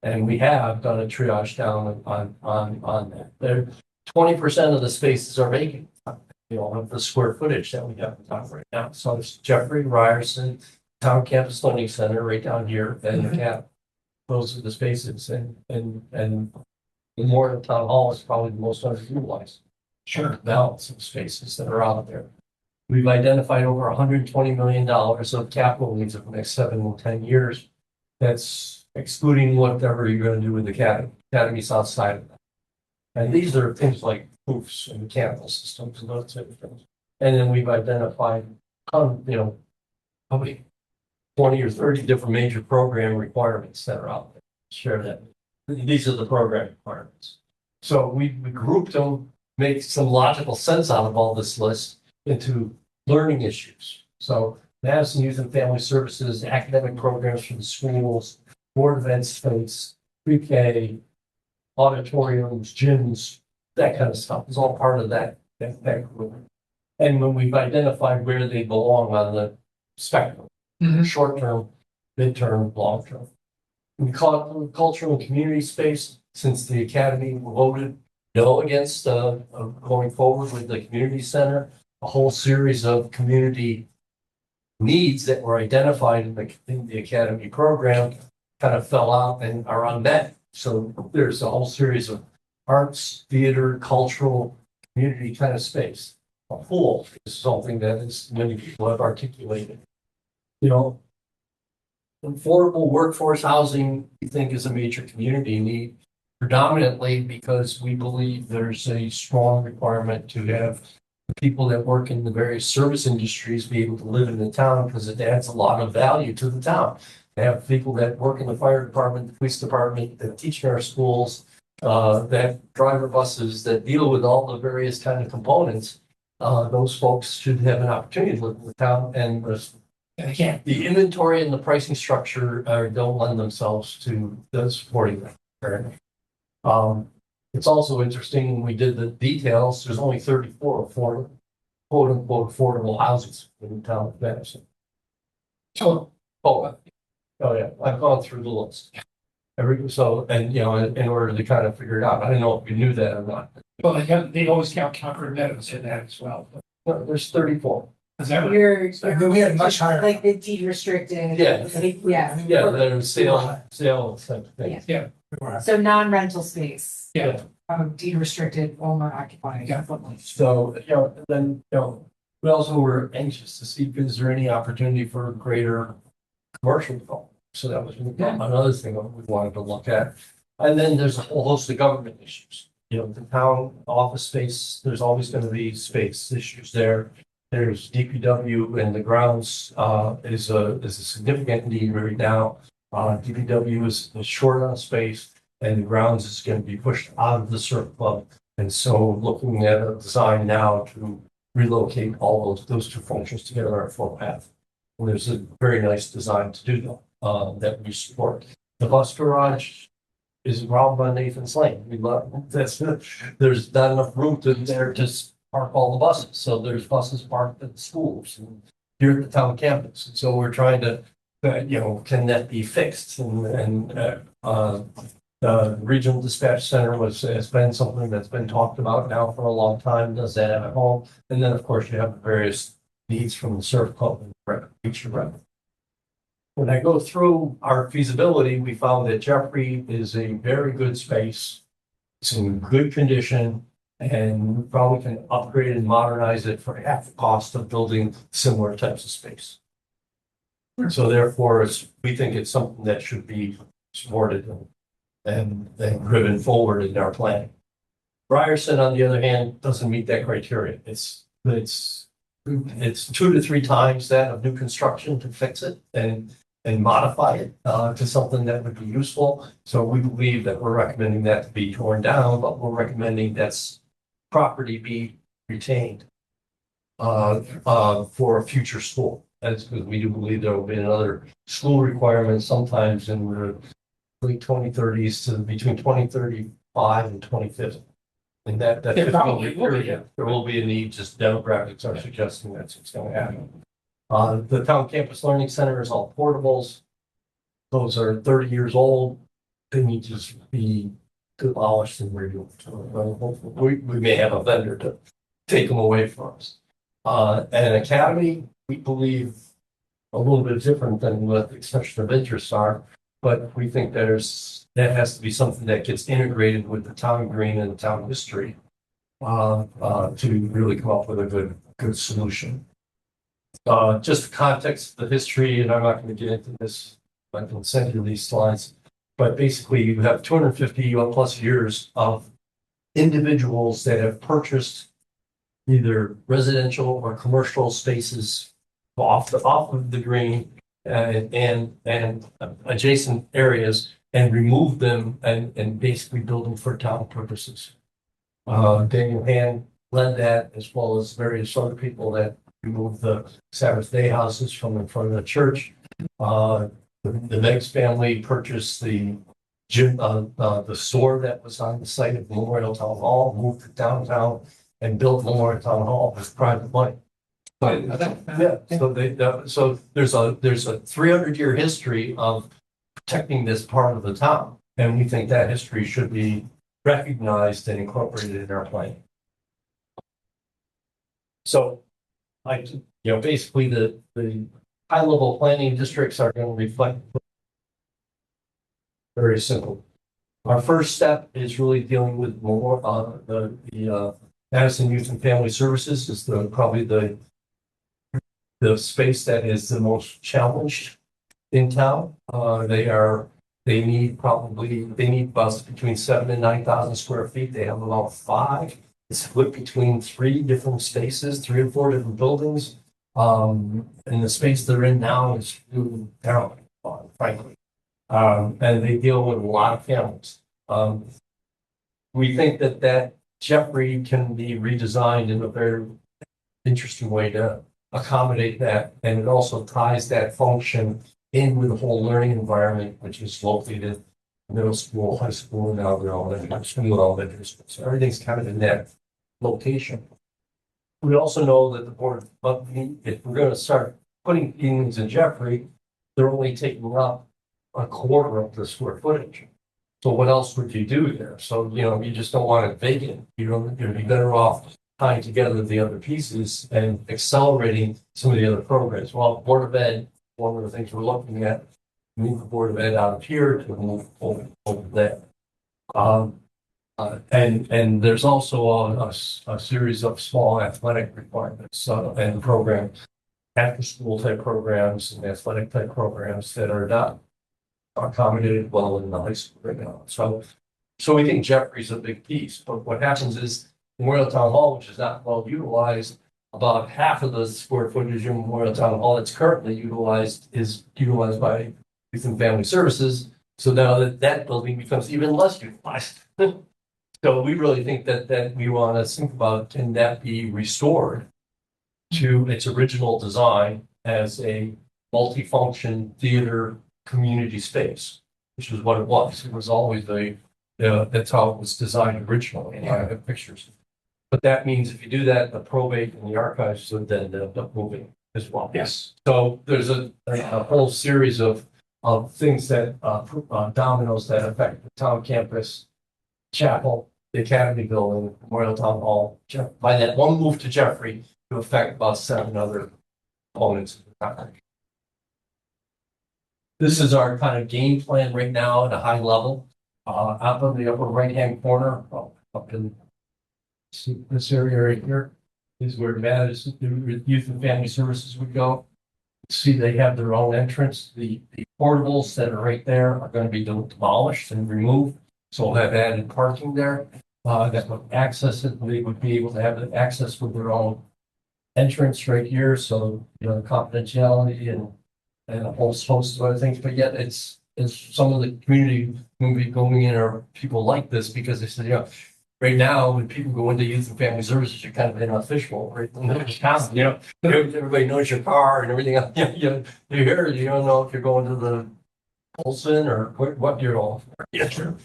and we have done a triage down on that. There, 20% of the spaces are vacant. Of the square footage that we have in town right now. So it's Jeffrey Ryerson, Town Campus Learning Center right down here, and the cap. Those are the spaces, and Memorial Town Hall is probably the most underutilized. Sure. Balance of spaces that are out there. We've identified over $120 million of capital needs over the next 7 and 10 years. That's excluding whatever you're going to do with the academy. Academy's outside of that. And these are things like roofs and mechanical systems and those type of things. And then we've identified, probably 20 or 30 different major program requirements that are out there. Share that. These are the program requirements. So we grouped them, make some logical sense out of all this list into learning issues. So Madison Youth and Family Services, academic programs for the schools, board event space, pre-K, auditoriums, gyms, that kind of stuff. It's all part of that group. And when we've identified where they belong on the spectrum, short-term, mid-term, long-term. We call it cultural and community space, since the academy voted no against going forward with the community center, a whole series of community needs that were identified in the academy program kind of fell out and are unmet. So there's a whole series of arts, theater, cultural, community kind of space. A pool is something that is many people have articulated. You know, affordable workforce housing, we think, is a major community need, predominantly because we believe there's a strong requirement to have people that work in the various service industries be able to live in the town because it adds a lot of value to the town. To have people that work in the fire department, the police department, that teach in our schools, that drive our buses, that deal with all the various kind of components. Those folks should have an opportunity to live in the town, and Again, the inventory and the pricing structure don't lend themselves to supporting that. It's also interesting when we did the details, there's only 34 affordable, quote unquote, affordable houses in the town of Madison. so, Oh, yeah, I've gone through the list. And you know, in order to kind of figure it out, I don't know if you knew that or not. well, they always count Concord Meadows in that as well. No, there's 34. Is that right? You're. I mean, we had much higher. Like the deed restricted. Yeah. Yeah, Yeah, there's sale type of things. so non-rental space, Yeah, deed restricted, owner occupied. Yeah. So, you know, then, you know, we also were anxious to see, is there any opportunity for greater commercial development? So that was another thing we wanted to look at. And then there's a whole host of government issues. You know, the town office space, there's always going to be space issues there. There's DPW and the grounds is a significant need right now. DPW is short on space, and the grounds is going to be pushed out of the surf club. And so looking at a design now to relocate all those two functions together on a full path. And there's a very nice design to do that we support. The bus garage is a problem on Nathan's Lane. We love that's there's not enough room there to park all the buses. So there's buses parked at the schools and here at the town campus. And so we're trying to, you know, can that be fixed? And the regional dispatch center has been something that's been talked about now for a long time. Does that have a home? And then of course you have the various needs from the surf club and beach rep. When I go through our feasibility, we found that Jeffrey is a very good space. It's in good condition, and we probably can upgrade and modernize it for half the cost of building similar types of space. So therefore, we think it's something that should be supported and driven forward in our planning. Ryerson, on the other hand, doesn't meet that criteria. It's 2 to 3 times that of new construction to fix it and modify it to something that would be useful. So we believe that we're recommending that to be torn down, but we're recommending that's property be retained for a future school. That's because we do believe there will be another school requirement sometimes in the late 2030s to between 2035 and 2050. And that There probably will be. there will be a need, just demographics are suggesting that's what's going to happen. The town campus learning center is all portables. Those are 30 years old. They need to be demolished and rebuilt. We may have a vendor to take them away from us. An academy, we believe a little bit different than what the expression of interests are, but we think that has to be something that gets integrated with the town green and the town history to really come up with a good solution. Just the context of the history, and I'm not going to get into this, I can send you these slides, but basically you have 250 plus years of individuals that have purchased either residential or commercial spaces off of the green and adjacent areas and remove them and basically build them for town purposes. Daniel Hand led that, as well as various other people that removed the Sabbath day houses from in front of the church. The Meggs family purchased the gym, the store that was on the site of Memorial Town Hall, moved to downtown and built Memorial Town Hall with private money. Yeah, so there's a 300-year history of protecting this part of the town, and we think that history should be recognized and incorporated in our plan. So, basically the high-level planning districts are going to reflect. Very simple. Our first step is really dealing with more, Madison Youth and Family Services is probably the space that is the most challenged in town. They need bus between 7,000 and 9,000 square feet. They have about 5. It's split between 3 different spaces, 3 or 4 different buildings. And the space they're in now is really terrible, frankly. And they deal with a lot of families. We think that Jeffrey can be redesigned in a very interesting way to accommodate that, and it also ties that function in with the whole learning environment, which is located middle school, high school, and now they're all in high school and elementary school. So everything's kind of in that location. We also know that the board, but if we're going to start putting things in Jeffrey, they're only taking up a quarter of the square footage. So what else would you do there? So, you just don't want it vacant. You'd be better off tying together the other pieces and accelerating some of the other programs. Well, Board of Ed, one of the things we're looking at, move the Board of Ed out of here to move over there. And there's also a series of small athletic requirements and programs, after school type programs and athletic type programs that are not accommodated well in the high school right now. So we think Jeffrey's a big piece, but what happens is Memorial Town Hall, which is not well utilized, about half of the square footage in Memorial Town Hall that's currently utilized is utilized by Youth and Family Services. So now that building becomes even less utilized. So we really think that we want to think about, can that be restored to its original design as a multifunction theater community space, which is what it was. It was always that's how it was designed originally. And I have pictures. But that means if you do that, the probate and the archives would then end up moving as well. Yes. So there's a whole series of things that dominoes that affect the town campus, chapel, the academy building, Memorial Town Hall. By that one move to Jeffrey to affect about 7 other components of the town. This is our kind of game plan right now at a high level. Up in the upper right-hand corner, up in this area right here, is where Madison Youth and Family Services would go. See, they have their own entrance. The portables that are right there are going to be demolished and removed. So we'll have added parking there. That would access it. They would be able to have access with their own entrance right here. So, confidentiality and a whole host of other things. But yet it's some of the community going in are people like this because they said, right now when people go into Youth and Family Services, you're kind of in a fishbowl, right? Everybody knows your car and everything else. You're here, you don't know if you're going to the Olson or what you're all for. Yeah, sure.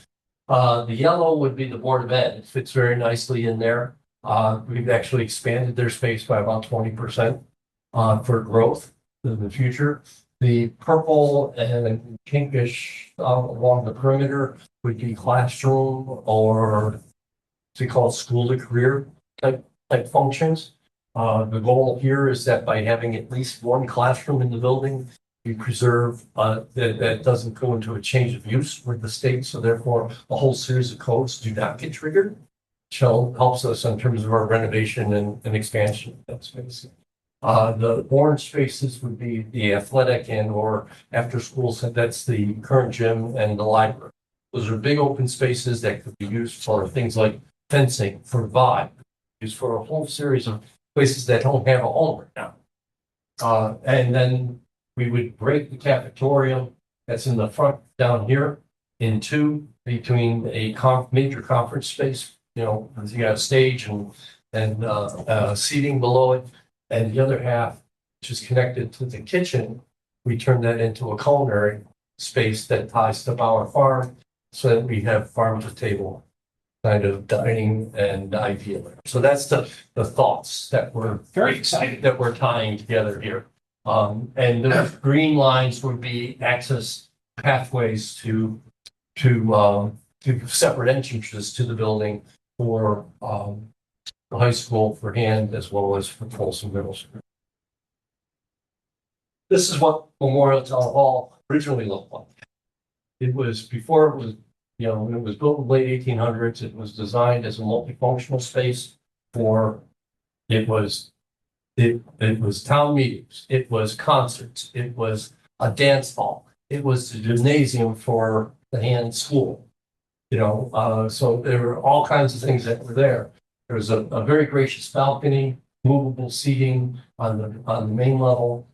The yellow would be the Board of Ed. It fits very nicely in there. We've actually expanded their space by about 20% for growth in the future. The purple and pinkish along the perimeter would be classroom or we call it school to career type functions. The goal here is that by having at least one classroom in the building, we preserve that doesn't go into a change of use with the state. So therefore, a whole series of codes do not get triggered, which helps us in terms of our renovation and expansion of that space. The orange spaces would be the athletic and or after school. So that's the current gym and the library. Those are big open spaces that could be used for things like fencing, for vibe, used for a whole series of places that don't have a home right now. And then we would break the cafeteria that's in the front down here in two between a major conference space, you got a stage and seating below it. And the other half, which is connected to the kitchen, we turn that into a culinary space that ties to our farm so that we have farm to table kind of dining and idea. So that's the thoughts that we're Very excited. that we're tying together here. And the green lines would be access pathways to separate entrances to the building for the high school for hand as well as for Folsom Middle School. This is what Memorial Town Hall originally looked like. It was before it was, you know, when it was built in the late 1800s, it was designed as a multifunctional space for, it was town meetings, it was concerts, it was a dance hall, it was the gymnasium for the hand school. You know, so there were all kinds of things that were there. There was a very gracious balcony, movable seating on the main level,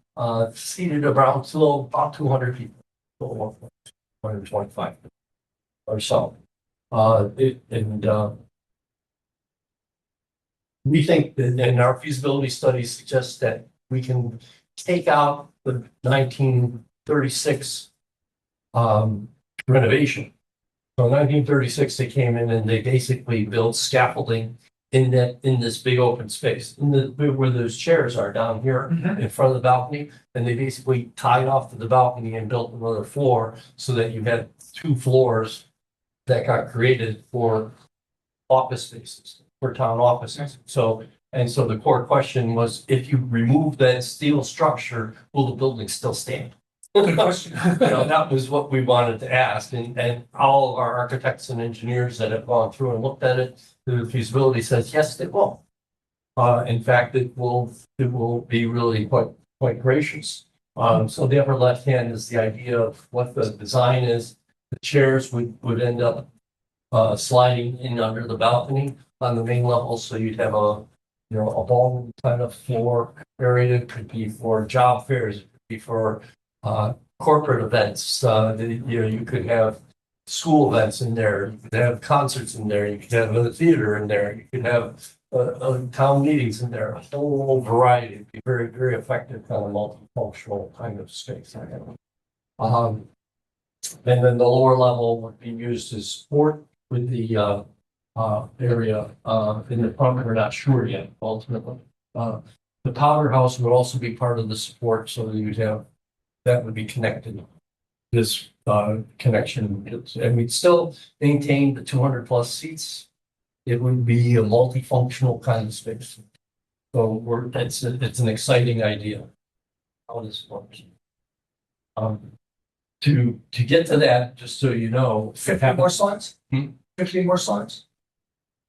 seated around about 200 people, 125 or so. We think that, and our feasibility study suggests that we can take out the 1936 renovation. So in 1936, they came in and they basically built scaffolding in this big open space, where those chairs are down here in front of the balcony, and they basically tied off to the balcony and built another floor so that you had 2 floors that got created for office spaces, for town offices. So the core question was, if you remove that steel structure, will the building still stand? Good question. You know, that was what we wanted to ask, and all of our architects and engineers that have gone through and looked at it, the feasibility says, yes, it will. In fact, it will be really quite gracious. So the upper left hand is the idea of what the design is. The chairs would end up sliding in under the balcony on the main level, so you'd have a ballroom kind of floor area. It could be for job fairs, it could be for corporate events. You could have school events in there. You could have concerts in there. You could have a theater in there. You could have town meetings in there. A whole variety. It'd be very, very effective kind of multifunctional kind of space. And then the lower level would be used as support with the area in the front. We're not sure yet. Ultimately, the powder house would also be part of the support, so that you'd have. That would be connected. This connection, and we'd still maintain the 200+ seats. It would be a multifunctional kind of space. So it's an exciting idea. How this works. To get to that, just so you know, 50 more slides? 50 more slides?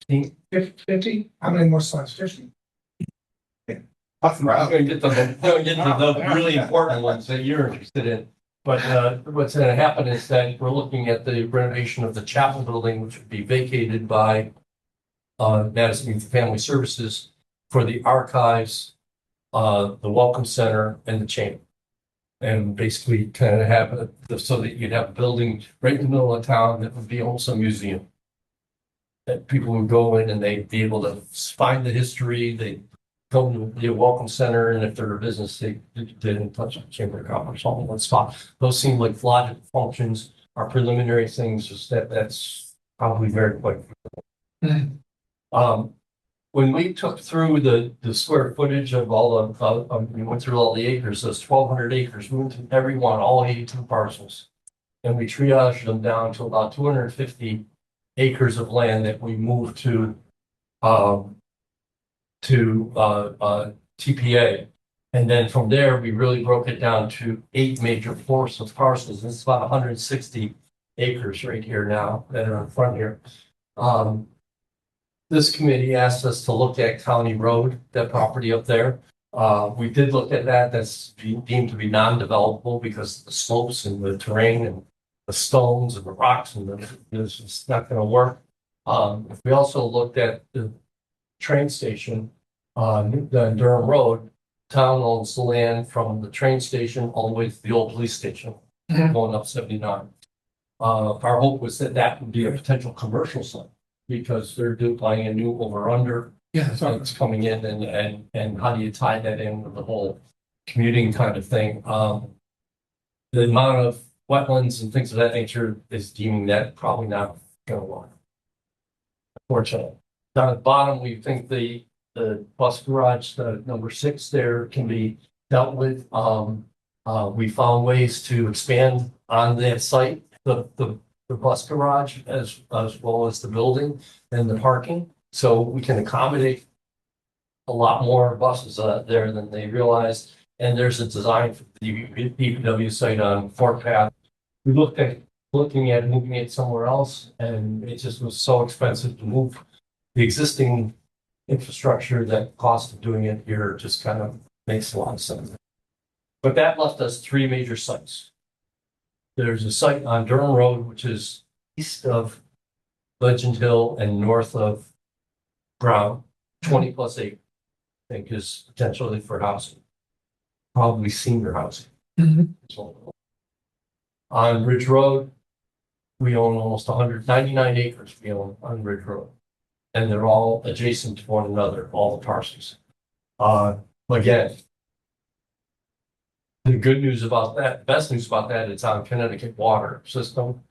50? How many more slides? 50? Puff I'm around. going to get to the really important ones that you're interested in. But what's going to happen is that we're looking at the renovation of the chapel building, which would be vacated by Madison Youth and Family Services for the archives, the Welcome Center, and the chamber. And basically kind of have it so that you'd have a building right in the middle of town that would be almost a museum. That people would go in and they'd be able to find the history, they go to the Welcome Center, and if they're a business, they didn't touch the Chamber of Commerce all in one spot. Those seem like logical functions, are preliminary things, just that's probably very quick. When we took through the square footage of all we went through all the acres, those 1,200 acres, we went through every one, all 82 parcels. And we triaged them down to about 250 acres of land that we moved to TPA. And then from there, we really broke it down to 8 major parcels. It's about 160 acres right here now that are in front here. This committee asked us to look at County Road, that property up there. We did look at that. That's deemed to be non-developable because of the slopes and the terrain and the stones and the rocks, and it's just not going to work. We also looked at the train station on Durham Road. Town owns the land from the train station all the way to the old police station, going up 79. Our hope was that would be a potential commercial site because they're buying a new over-under. Yeah, So it's coming in, and how do you tie that in with the whole commuting kind of thing? The amount of wetlands and things of that nature is deeming that probably not going to work. Unfortunately, down at the bottom, we think the bus garage, the number 6 there, can be dealt with. We found ways to expand on that site, the bus garage as well as the building and the parking. So we can accommodate a lot more buses there than they realized. And there's a design for the DPW site on Fort Path. We looking at moving it somewhere else, and it just was so expensive to move the existing infrastructure that cost of doing it here just kind of makes a lot of sense. But that left us three major sites. There's a site on Durham Road, which is east of Legend Hill and north of Brown, 20 plus acres, I think is potentially for housing. Probably senior housing. So, on Ridge Road, we own almost 199 acres we own on Ridge Road. And they're all adjacent to one another, all the parcels. Again, the good news about that, best news about that, it's on Connecticut water system.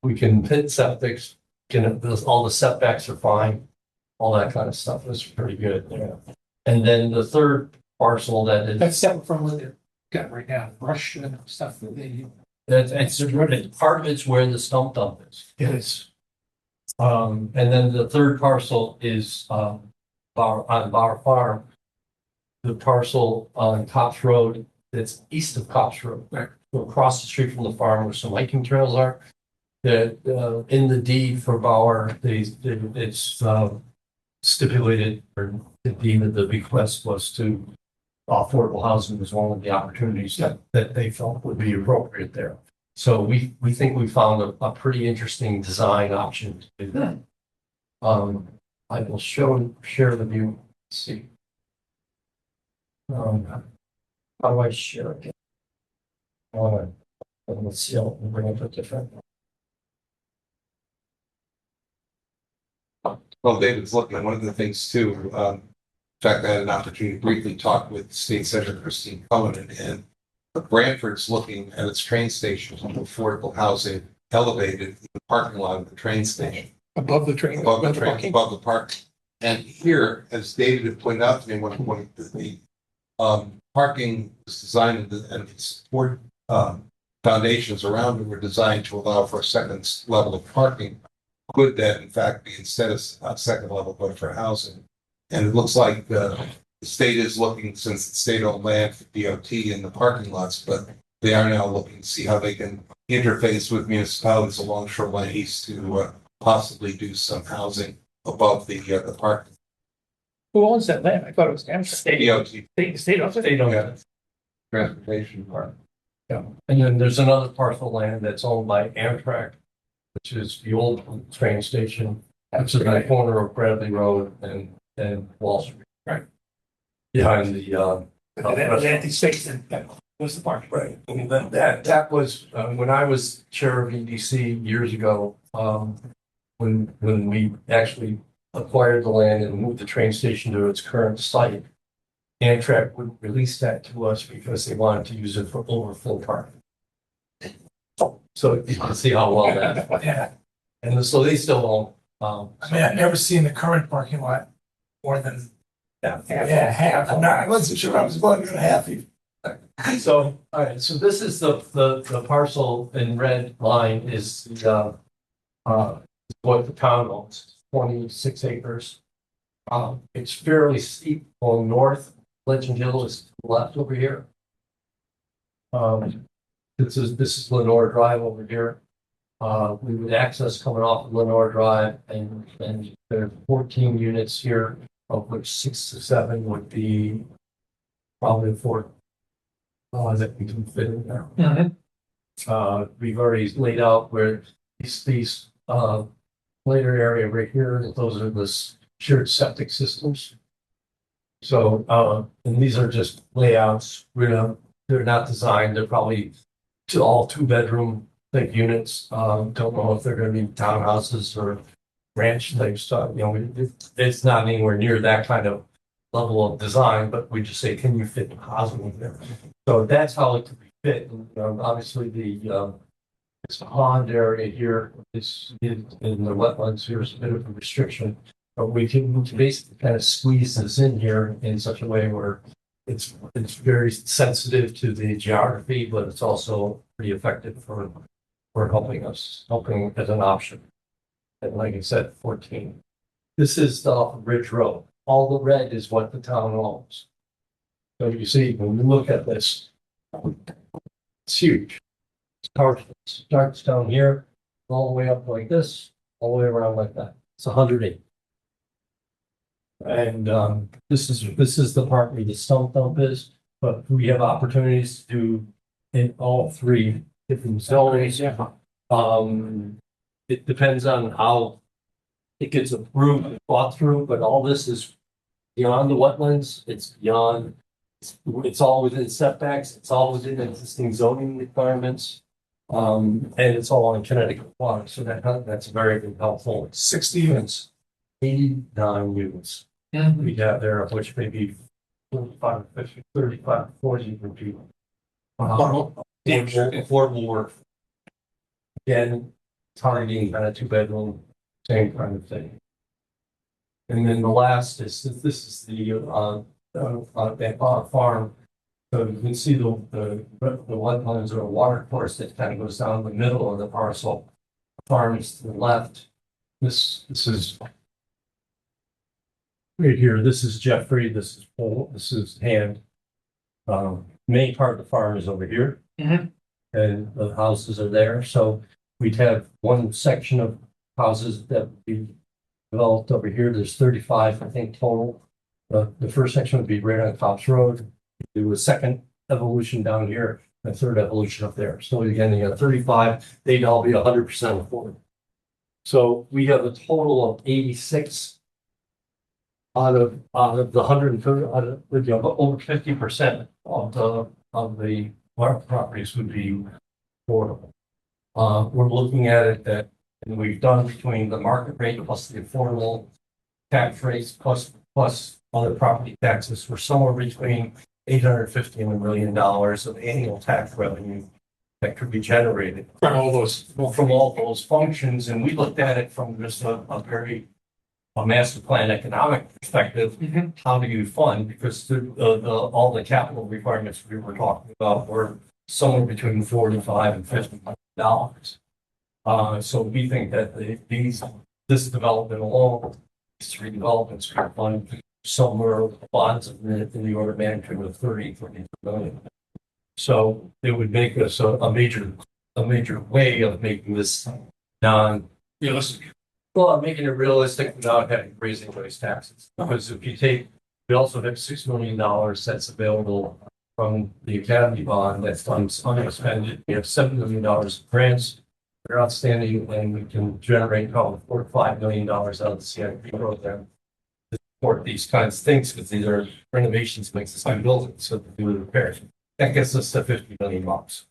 We can pit septics, all the setbacks are fine, all that kind of stuff is pretty good. Yeah. And then the third parcel that is. That's separate from what they've got right now, brush and stuff that they. It's part of it's where the stump dump is. It is. And then the third parcel is on Bauer Farm. The parcel on Cops Road that's east of Cops Road. Right. So across the street from the farm where some hiking trails are. That in the deed for Bauer, it's stipulated, or the deed of the bequest was to affordable housing was one of the opportunities that they felt would be appropriate there. So we think we found a pretty interesting design option to do that. I will share the view. Let's see. How do I share it? Let's see. I'll bring up a different. Well, David's looking at one of the things too. In fact, I had an opportunity to briefly talk with State Senator Christine Cullinan, and Brantford's looking at its train station for affordable housing elevated in the parking lot of the train station. Above the train. Above the train, above the park. And here, as David had pointed out to me, one point that the parking was designed and the support foundations around it were designed to allow for a second level of parking. Could that in fact be instead of second level, but for housing? And it looks like the state is looking, since the state-owned land for DOT in the parking lots, but they are now looking to see how they can interface with municipalities along Shoreline East to possibly do some housing above the park. Who owns that land? I thought it was Amtrak. State owns it? State-owned. Transportation park. Yeah, and then there's another parcel of land that's owned by Amtrak, which is the old train station. It's at the corner of Bradley Road and Wall Street. Right. Behind the Atlantic States, and that was the park. right. And that was when I was chair of EDC years ago. When we actually acquired the land and moved the train station to its current site, Amtrak would release that to us because they wanted to use it for overflow parking. So you can see how well that. Yeah, And so they still own. I mean, I've never seen the current parking lot more than Yeah. half. I wasn't sure I was going to go half even. So, all right, so this is the parcel in red line is the what the town owns, 26 acres. It's fairly steep going north. Legend Hill is to the left over here. This is Lenore Drive over here. We would access coming off of Lenore Drive, and there are 14 units here, of which 6 to 7 would be probably for that we can fit in there. We've already laid out where these later area right here, those are the shared septic systems. So, and these are just layouts. They're not designed. They're probably all 2-bedroom type units. Don't know if they're going to be townhouses or ranch type stuff. You know, it's not anywhere near that kind of level of design, but we just say, can you fit housing in there? So that's how it could be fit. And, obviously, this pond area here is in the wetlands. Here's a bit of a restriction, but we can basically kind of squeeze this in here in such a way where it's very sensitive to the geography, but it's also pretty effective for helping as an option. And like I said, 14. This is the Ridge Road. All the red is what the town owns. So you see, when we look at this, it's huge. Starts down here, all the way up like this, all the way around like that. It's 108. And this is the part where the stump dump is, but we have opportunities to do in all three different zones. Yeah. It depends on how it gets approved and fought through, but all this is beyond the wetlands. It's beyond, it's all within setbacks. It's all within existing zoning requirements. And it's all on Connecticut water, so that's very helpful. 60 units. 89 units Mhm. we have there, of which maybe 45, 50, 35, 40 would be affordable work. Again, targeting kind of 2-bedroom, same kind of thing. And then the last is, this is the farm. So you can see the wetlands or water course that kind of goes down the middle of the parcel. Farm is to the left. This is right here. This is Jeffrey. This is Paul. This is Hand. Main part of the farm is over here. Mhm. And the houses are there. So we'd have one section of houses that would be developed over here. There's 35, I think, total. The first section would be right on Cops Road. There was second evolution down here, and a third evolution up there. So again, you got 35, they'd all be 100% affordable. So we have a total of 86 out of the 130, over 50% of the properties would be affordable. We're looking at it that, and we've done between the market rate plus the affordable tax rates plus other property taxes, we're somewhere between 850 and $1 million of annual tax revenue that could be generated From all those. functions. And we looked at it from just a master plan economic perspective. Mhm. How do you fund? Because all the capital requirements we were talking about were somewhere between $45 and $50 million. So we think that this development alone, these three developments could fund somewhere bonds in the order of magnitude of 30 million. So it would make us a major way of making this Realistic. well, making it realistic without having raising those taxes. Because if you take, we also have $6 million that's available from the Academy bond that's unexpended. We have $7 million grants that are outstanding, and we can generate probably $4 to $5 million out of the CIP program to support these kinds of things, because these are renovations, makes this new building, so to do the repairs. That gets us to 50 million bucks.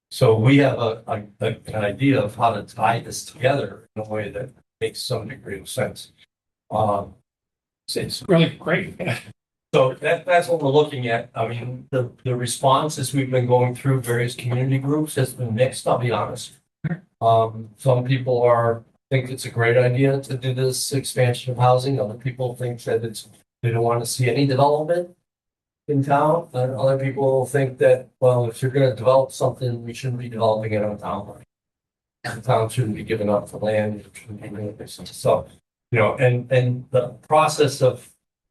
So we have an idea of how to tie this together in a way that makes some degree of sense. It's really great. So that's what we're looking at. I mean, the response as we've been going through various community groups has been mixed, I'll be honest. Some people think it's a great idea to do this expansion of housing. Other people think that they don't want to see any development in town. And other people think that, well, if you're going to develop something, we shouldn't be developing it on town. The town shouldn't be giving up the land. It shouldn't be doing this. So, and the process of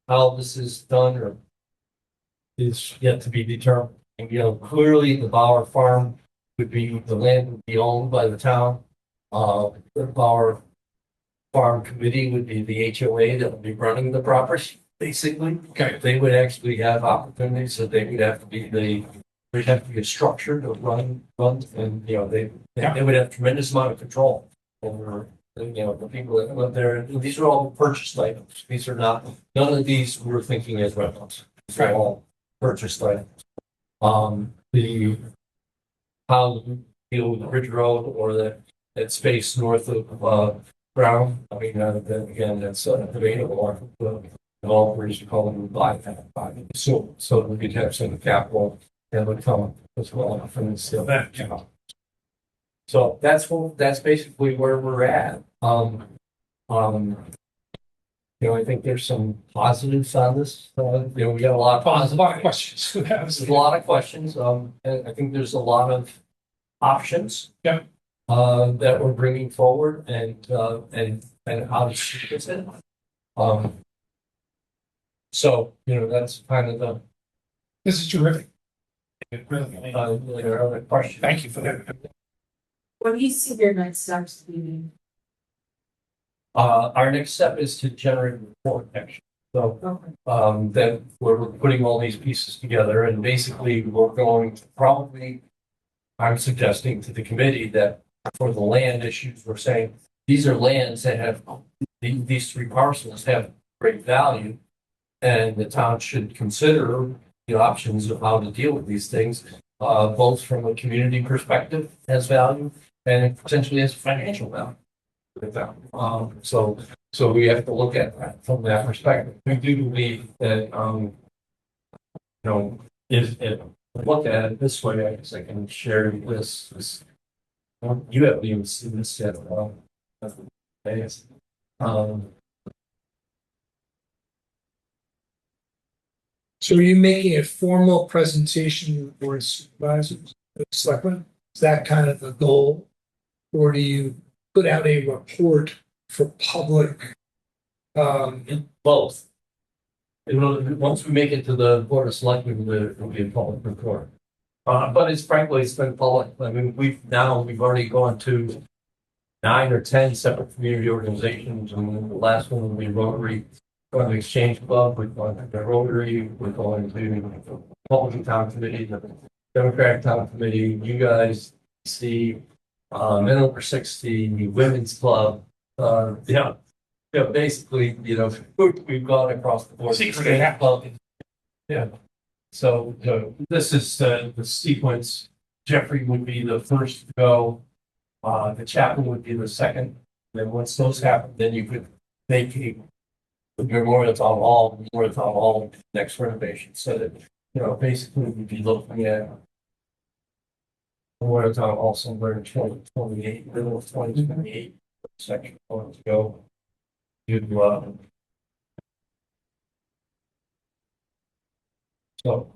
how this is done is yet to be determined. And, clearly the Bauer farm the land would be owned by the town. The Bauer farm committee would be the HOA that would be running the property, basically. Okay. They would actually have opportunities, so they would have to be a structure to run, and, they would have tremendous amount of control over, the people that live there. And these are all purchased items. These are not, none of these we're thinking as rentals. These are all purchased items. How you deal with the Ridge Road or that space north of Brown. I mean, again, that's debatable. Developers call them buy. So we could have some capital that would come as well from that. So that's basically where we're at. I think there's some positives on this. We got a lot of There's a lot of positives. questions. There's a lot of questions. And I think there's a lot of options. Yeah. That we're bringing forward and how to sequence it. So, that's kind of This is terrific. It really, Question. thank you for that. What do you see your next steps meeting? Our next step is to generate a report, actually. So, Okay. that we're putting all these pieces together and basically we're going to probably, I'm suggesting to the committee that for the land issues, we're saying these are lands that have, these three parcels have great value. And the town should consider the options of how to deal with these things, both from a community perspective as value and potentially as financial value. So we have to look at that from that perspective. We do believe that, if look at it this way, I guess I can share this. You haven't even seen this yet. So are you making a formal presentation to the board of supervisors, the selectmen? Is that kind of the goal? Or do you put out a report for public? Both. Once we make it to the board of selectmen, there will be a public report. But it's frankly, it's been public. I mean, we've already gone to 9 or 10 separate community organizations, and the last one will be Rotary, going to Exchange Club, we're going to the Rotary, we're going to the Republican Town Committee, the Democratic Town Committee, you guys, see, Men Over 60, Women's Club, basically, we've gone across the board. Yeah. So this is the sequence. Jeffrey would be the first to go. The chaplain would be the second. Then once those happen, then you could vacate the Memorial Town Hall, next renovation. So that, basically we'd be looking at Memorial Town Hall somewhere in 2028, middle of 2028, section going to go. So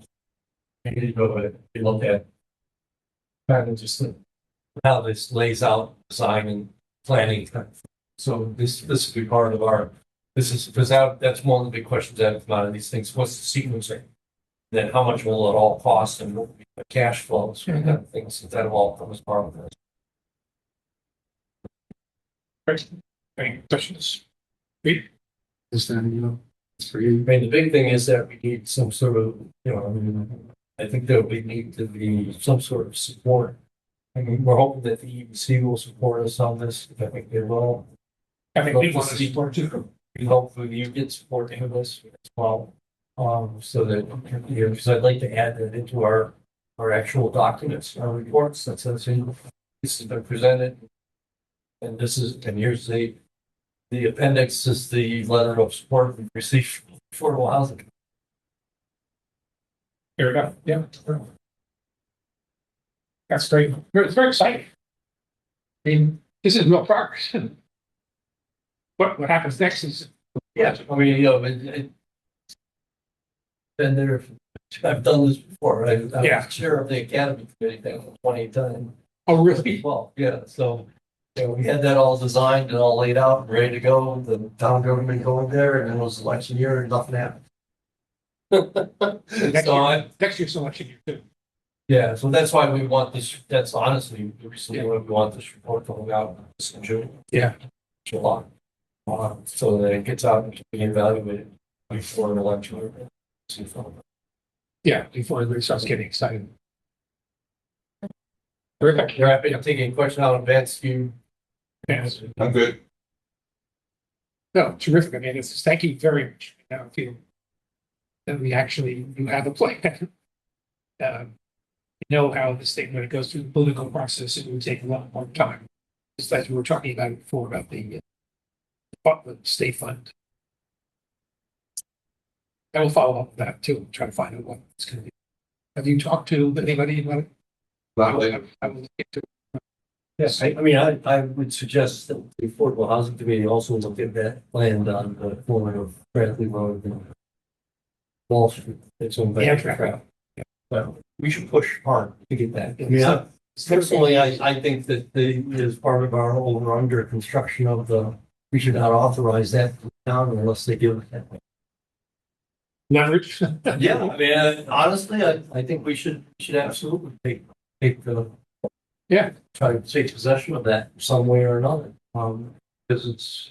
maybe go ahead and look at kind of just how this lays out design and planning. So this would be part of our, because that's one of the big questions that come out of these things. What's the sequencing? Then how much will it all cost and what will be the cash flows for kind of things that all comes part of this. Any questions? Is that, it's for I you. mean, the big thing is that we need some sort of, I think that we need to be some sort of support. I mean, we're hoping that the EBC will support us on this. I think they will. I think we But want to support you. hopefully you get support in this as well. So that, because I'd like to add that into our actual documents, our reports that says, this has been presented. And here's the appendix is the letter of support we received from affordable housing. Fair enough. Yeah. That's great. It's very exciting. I mean, this is real progress. What happens next is. Yeah, I mean, been there. I've done this before. I Yeah. was chair of the academy committee back in 2010. Oh, really? Well, yeah, so we had that all designed and all laid out and ready to go. The town government going there, and then it was election year and nothing happened. Next year, so much in year too. Yeah, so that's why we want this. That's honestly the reason why we want this report coming out in June. Yeah. July. So that it gets out and can be evaluated before an election. Yeah, before everybody starts getting excited. Terrific. You're happy to take any question out in advance, you. Yes. I'm good. No, terrific. I mean, thank you very much. Now I feel that we actually do have a plan. You know how this thing, when it goes through the political process, it would take a lot more time. Just as we were talking about before about the state fund. I will follow up with that too, and try to find out what it's going to be. Have you talked to anybody about it? I will look into it. Yes, I mean, I would suggest that the Affordable Housing Committee also look at that land on the corner of Bradley Road and Wall Street. It's on Amtrak. But we should push hard to get that. Yeah. Personally, I think that as part of our over-under construction of we should not authorize that down unless they do it that way. leverage. Yeah, I mean, honestly, I think we should absolutely take the. Yeah. Try to take possession of that some way or another, because it's,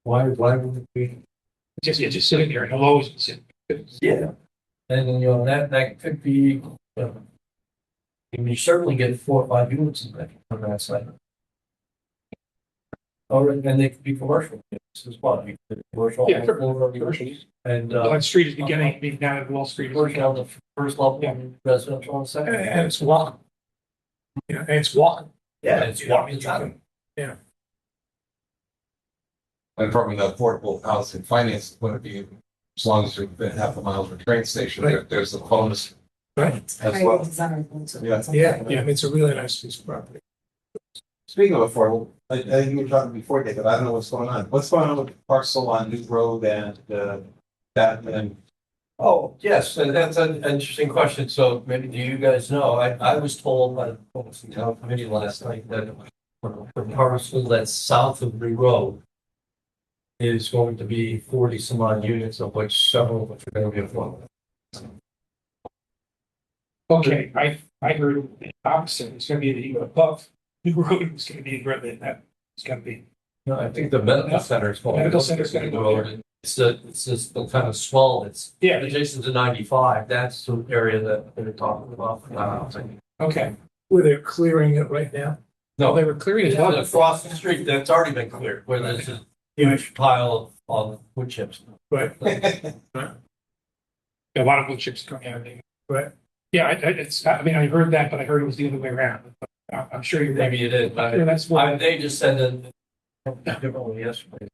why would we? Just sitting there and it'll always be sitting. Yeah. And, that could be, I mean, you certainly get 4 or 5 units in that, on that side. Or, and they could be commercial units as well. You could commercial. Yeah, or commercial. And, Wall Street is beginning, being down at Wall Street. commercial on the first level, Yeah. and residential on the second. And it's walking. You know, and it's walking. Yeah, it's walking. And from an affordable housing finance point of view, as long as you're within half a mile of a train station, there's a bonus Right. as well. Yeah, yeah, it's a really nice piece of property. Speaking of affordable, I think you were talking before, David, I don't know what's going on. What's going on with the parcel on New Road and, that, and Oh, yes, and that's an interesting question. So maybe do you guys know, I was told by the folks in town committee last night that the parcel that's south of New Road is going to be 40 some odd units, of which several of which are going to be affordable. Okay, I heard the opposite. It's gonna be the above New Road is gonna be agreement that it's gonna be. No, I think the medical center is going. Medical center's gonna go there. It's just the kind of swell, it's Yeah, adjacent to 95. That's the area that they're talking about. okay. Where they're clearing it right now. No, they were clearing it out. Across the street, that's already been cleared, where there's a huge pile of wood chips. Right. A lot of wood chips coming out of there. Right. Yeah, I mean, I heard that, but I heard it was the other way around. I'm sure you're right. Maybe it is, Yeah, but that's why. they just said that differently yesterday.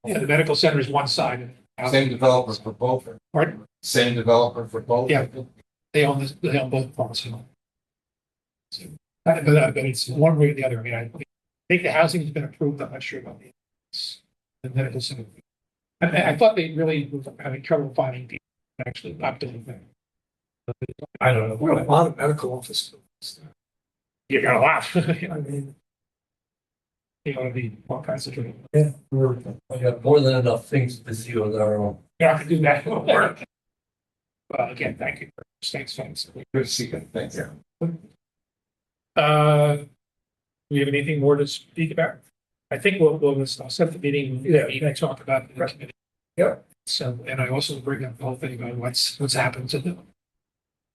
Yeah, the medical center is one side. same developer for both. Pardon? Same developer for both. Yeah. They own this, they own both farms. So, but it's one way or the other. I mean, I think the housing has been approved. I'm not sure about the medical center. I thought they really were having trouble finding people who actually not doing that. I don't know. We're a lot of medical offices. You're gonna laugh. I mean, You ought to be all kinds of trouble. We have more than enough things to see with our own. You're not gonna do that work. Well, again, thank you. Thanks. Good to see you. Thanks. Do we have anything more to speak about? I think I'll set the meeting. Yeah. We talk about the committee. Yep. So, and I also bring up the whole thing about what's happened to them.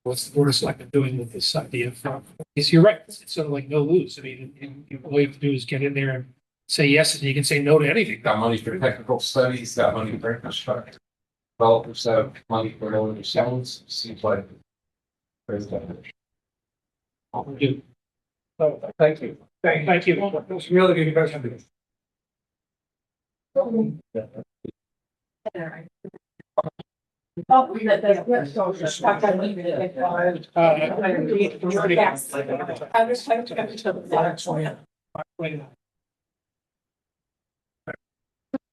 What's the board of selectmen doing with this idea of, because you're right, it's sort of like no lose. I mean, all you have to do is get in there and say yes, and you can say no to anything. Got money for technical studies, got money for infrastructure. Developers have money for building themselves, seems like. There's that. Thank you. thank you. Thank you. It was really good. You guys have been.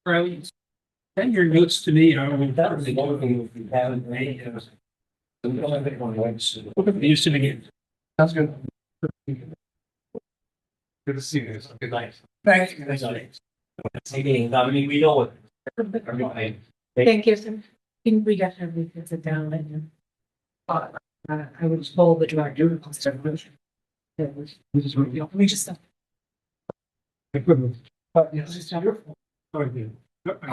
Riley, send your notes to me. I will. That was the only thing we haven't made. Used to begin. Sounds good. Good to see you. Good night. Thank you. I mean, we know what. Thank you, sir. We definitely could sit down and, I would hold the director. We just. Yes. Sorry.